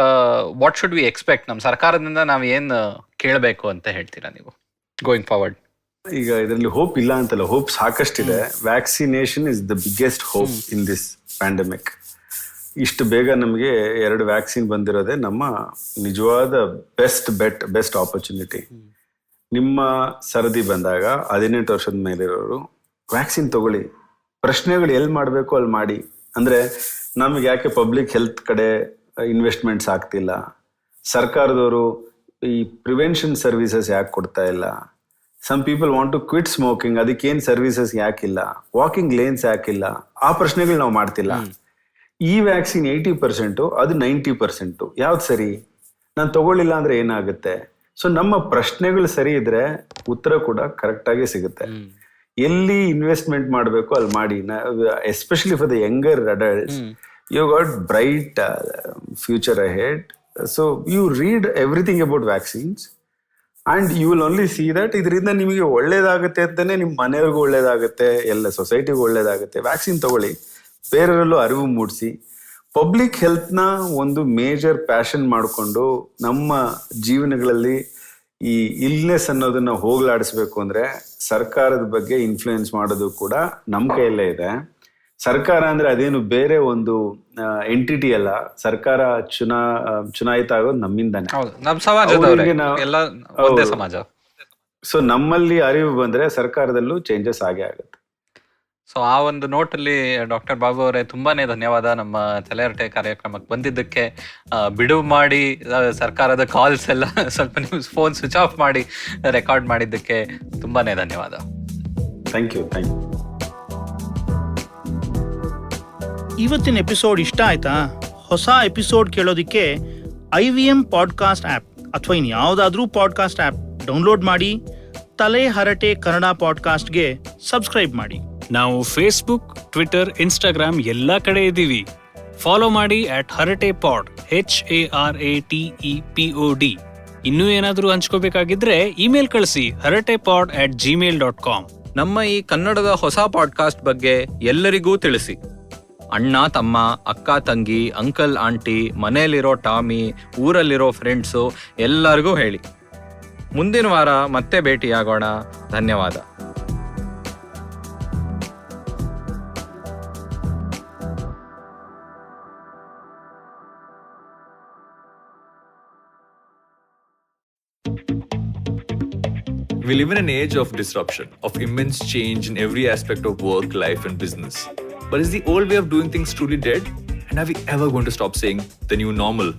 what should we expect? ನಮ್ಮ ಸರ್ಕಾರದಿಂದ ನಾವು ಏನು ಕೇಳಬೇಕು ಅಂತ ಹೇಳ್ತೀರಾ ನೀವು ಗೋಯಿಂಗ್ ಫಾರ್ವರ್ಡ್? ಈಗ ಇದರಲ್ಲಿ ಹೋಪ್ ಇಲ್ಲ ಅಂತಲ್ಲ, ಹೋಪ್ ಸಾಕಷ್ಟಿದೆ. Vaccination is the biggest hope in this pandemic. ಇಷ್ಟು ಬೇಗ ನಮಗೆ 2 ವ್ಯಾಕ್ಸಿನ್ ಬಂದಿರೋದೇ ನಮ್ಮ ನಿಜವಾದ ಬೆಸ್ಟ್ ಆಪರ್ಚುನಿಟಿ. ನಿಮ್ಮ ಸರದಿ ಬಂದಾಗ 18 ವರ್ಷದ ಮೇಲಿರೋರು ವ್ಯಾಕ್ಸಿನ್ ತಗೊಳ್ಳಿ. ಪ್ರಶ್ನೆಗಳು ಎಲ್ಲಿ ಮಾಡಬೇಕು ಅಲ್ಲಿ ಮಾಡಿ. ಅಂದರೆ ನಮಗೆ ಯಾಕೆ ಪಬ್ಲಿಕ್ ಹೆಲ್ತ್ ಕಡೆ ಇನ್ವೆಸ್ಟ್ಮೆಂಟ್ಸ್ ಆಗ್ತಿಲ್ಲ, ಸರ್ಕಾರದವರು ಈ ಪ್ರಿವೆನ್ಷನ್ ಸರ್ವಿಸಸ್ ಯಾಕೆ ಕೊಡ್ತಾ ಇಲ್ಲ, some people want to quit smoking, ಅದಕ್ಕೇನು ಸರ್ವಿಸಸ್ ಯಾಕಿಲ್ಲ, ವಾಕಿಂಗ್ ಲೇನ್ಸ್ ಯಾಕಿಲ್ಲ, ಆ ಪ್ರಶ್ನೆಗಳು ನಾವು ಮಾಡ್ತಿಲ್ಲ. ಈ ವ್ಯಾಕ್ಸಿನ್ 80%, ಅದು 90%. ಯಾವ್ದು ಸರಿ? ನಾನು ತಗೊಳ್ಳಿಲ್ಲ ಅಂದ್ರೆ ಏನಾಗುತ್ತೆ? ಸೊ ನಮ್ಮ ಪ್ರಶ್ನೆಗಳು ಸರಿ ಇದ್ರೆ ಉತ್ತರ ಕೂಡ ಕರೆಕ್ಟ್ ಆಗಿ ಸಿಗುತ್ತೆ. ಎಲ್ಲಿ ಇನ್ವೆಸ್ಟ್ಮೆಂಟ್ ಮಾಡಬೇಕು ಅಲ್ಲಿ ಮಾಡಿ. Especially for the younger adults, you got bright future ahead. So you read everything about vaccines and you will only see that ಇದರಿಂದ ನಿಮಗೆ ಒಳ್ಳೇದಾಗುತ್ತೆ ಅಂತಾನೆ, ನಿಮ್ಮ ಮನೆಯವ್ರಿಗೂ ಒಳ್ಳೇದಾಗುತ್ತೆ, ಎಲ್ಲ ಸೊಸೈಟಿಗೂ ಒಳ್ಳೇದಾಗುತ್ತೆ. ವ್ಯಾಕ್ಸಿನ್ ತಗೊಳ್ಳಿ, ಬೇರೆಯವರಲ್ಲೂ ಅರಿವು ಮೂಡಿಸಿ. ಪಬ್ಲಿಕ್ ಹೆಲ್ತ್ನ ಒಂದು ಮೇಜರ್ ಪ್ಯಾಷನ್ ಮಾಡಿಕೊಂಡು ನಮ್ಮ ಜೀವನಗಳಲ್ಲಿ ಈ ಇಲ್ನೆಸ್ ಅನ್ನೋದನ್ನ ಹೋಗ್ಲಾಡಿಸ್ಬೇಕು ಅಂದ್ರೆ ಸರ್ಕಾರದ ಬಗ್ಗೆ ಇನ್ಫ್ಲೂಯೆನ್ಸ್ ಮಾಡೋದು ಕೂಡ ನಮ್ಮ ಕೈಯಲ್ಲೇ ಇದೆ. ಸರ್ಕಾರ ಅಂದ್ರೆ ಅದೇನು ಬೇರೆ ಒಂದು ಎಂಟಿಟಿ ಅಲ್ಲ. ಸರ್ಕಾರ ಚುನಾಯಿತ ಆಗೋದು ನಮ್ಮಿಂದಾನೆ. ಸೊ ನಮ್ಮಲ್ಲಿ ಅರಿವು ಬಂದ್ರೆ ಸರ್ಕಾರದಲ್ಲೂ ಚೇಂಜಸ್ ಆಗೇ ಆಗುತ್ತೆ. ಸೊ ಆ ಒಂದು ನೋಟಲ್ಲಿ ಡಾಕ್ಟರ್ ಬಾಬು ಅವರೇ ತುಂಬಾನೇ ಧನ್ಯವಾದ. ನಮ್ಮ ತಲೆಹರಟೆ ಕಾರ್ಯಕ್ರಮಕ್ಕೆ ಬಂದಿದ್ದಕ್ಕೆ, ಬಿಡುವು ಮಾಡಿ ಸರ್ಕಾರದ ಕಾಲ್ಸ್ ಎಲ್ಲ ಸ್ವಲ್ಪ ನೀವು ಫೋನ್ ಸ್ವಿಚ್ ಆಫ್ ಮಾಡಿ ರೆಕಾರ್ಡ್ ಮಾಡಿದ್ದಕ್ಕೆ ತುಂಬಾನೇ ಧನ್ಯವಾದ. Thank you. ಇವತ್ತಿನ ಎಪಿಸೋಡ್ ಇಷ್ಟ ಆಯ್ತಾ? ಹೊಸ ಎಪಿಸೋಡ್ ಕೇಳೋದಕ್ಕೆ IVM ಪಾಡ್ಕಾಸ್ಟ್ ಆ್ಯಪ್ ಅಥವಾ ಇನ್ಯಾವುದಾದ್ರೂ ಪಾಡ್ಕಾಸ್ಟ್ ಆ್ಯಪ್ ಡೌನ್ಲೋಡ್ ಮಾಡಿ, ತಲೆಹರಟೆ ಕನ್ನಡ ಪಾಡ್ಕಾಸ್ಟ್ಗೆ ಸಬ್ಸ್ಕ್ರೈಬ್ ಮಾಡಿ. ನಾವು ಫೇಸ್ಬುಕ್, ಟ್ವಿಟರ್, ಇನ್ಸ್ಟಾಗ್ರಾಮ್ ಎಲ್ಲಾ ಕಡೆ ಇದ್ದೀವಿ. ಫಾಲೋ ಮಾಡಿ @ಹರಟೆಪಾಡ್ HARATEPOD. ಇನ್ನೂ ಏನಾದರೂ ಹಂಚ್ಕೋಬೇಕಾಗಿದ್ರೆ ಇಮೇಲ್ ಕಳಿಸಿ haratepod@gmail.com. ನಮ್ಮ ಈ ಕನ್ನಡದ ಹೊಸ ಪಾಡ್ಕಾಸ್ಟ್ ಬಗ್ಗೆ ಎಲ್ಲರಿಗೂ ತಿಳಿಸಿ. ಅಣ್ಣ ತಮ್ಮ, ಅಕ್ಕ ತಂಗಿ, ಅಂಕಲ್ ಆಂಟಿ, ಮನೆಯಲ್ಲಿರೋ ಟಾಮಿ, ಊರಲ್ಲಿರೋ ಫ್ರೆಂಡ್ಸು ಎಲ್ಲರಿಗೂ ಹೇಳಿ. ಮುಂದಿನ ವಾರ ಮತ್ತೆ ಭೇಟಿಯಾಗೋಣ. ಧನ್ಯವಾದ. We live in an age of disruption, of immense change in every aspect of work, life, and business. But is the old way of doing things truly dead? And are we ever going to stop saying the new normal?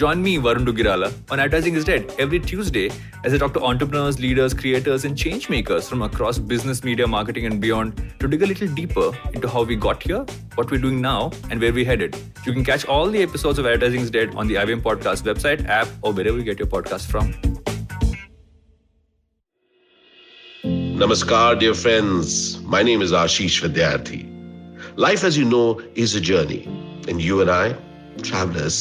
Join me, Varun Dugirala, on Advertising is Dead every Tuesday as I talk to entrepreneurs, leaders, creators, and change makers from across business, media, marketing, and beyond to dig a little deeper into how we got here, what we're doing now, and where we're headed. You can catch all the episodes of Advertising is Dead on the IVM Podcast website, app, or wherever you get your podcast from. Namaskar, dear friends. My name is Ashish Vidyarthi. Life, as you know, is a journey. And you and I, travelers,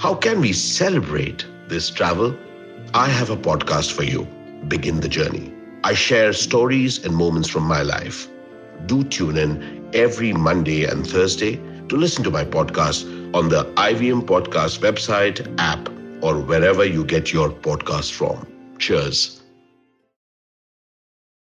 how can we celebrate this travel? I have a podcast for you. Begin the journey. I share stories and moments from my life. Do tune in every Monday and Thursday to listen to my podcast on the IVM Podcast website, app, or wherever you get your podcast from. Cheers.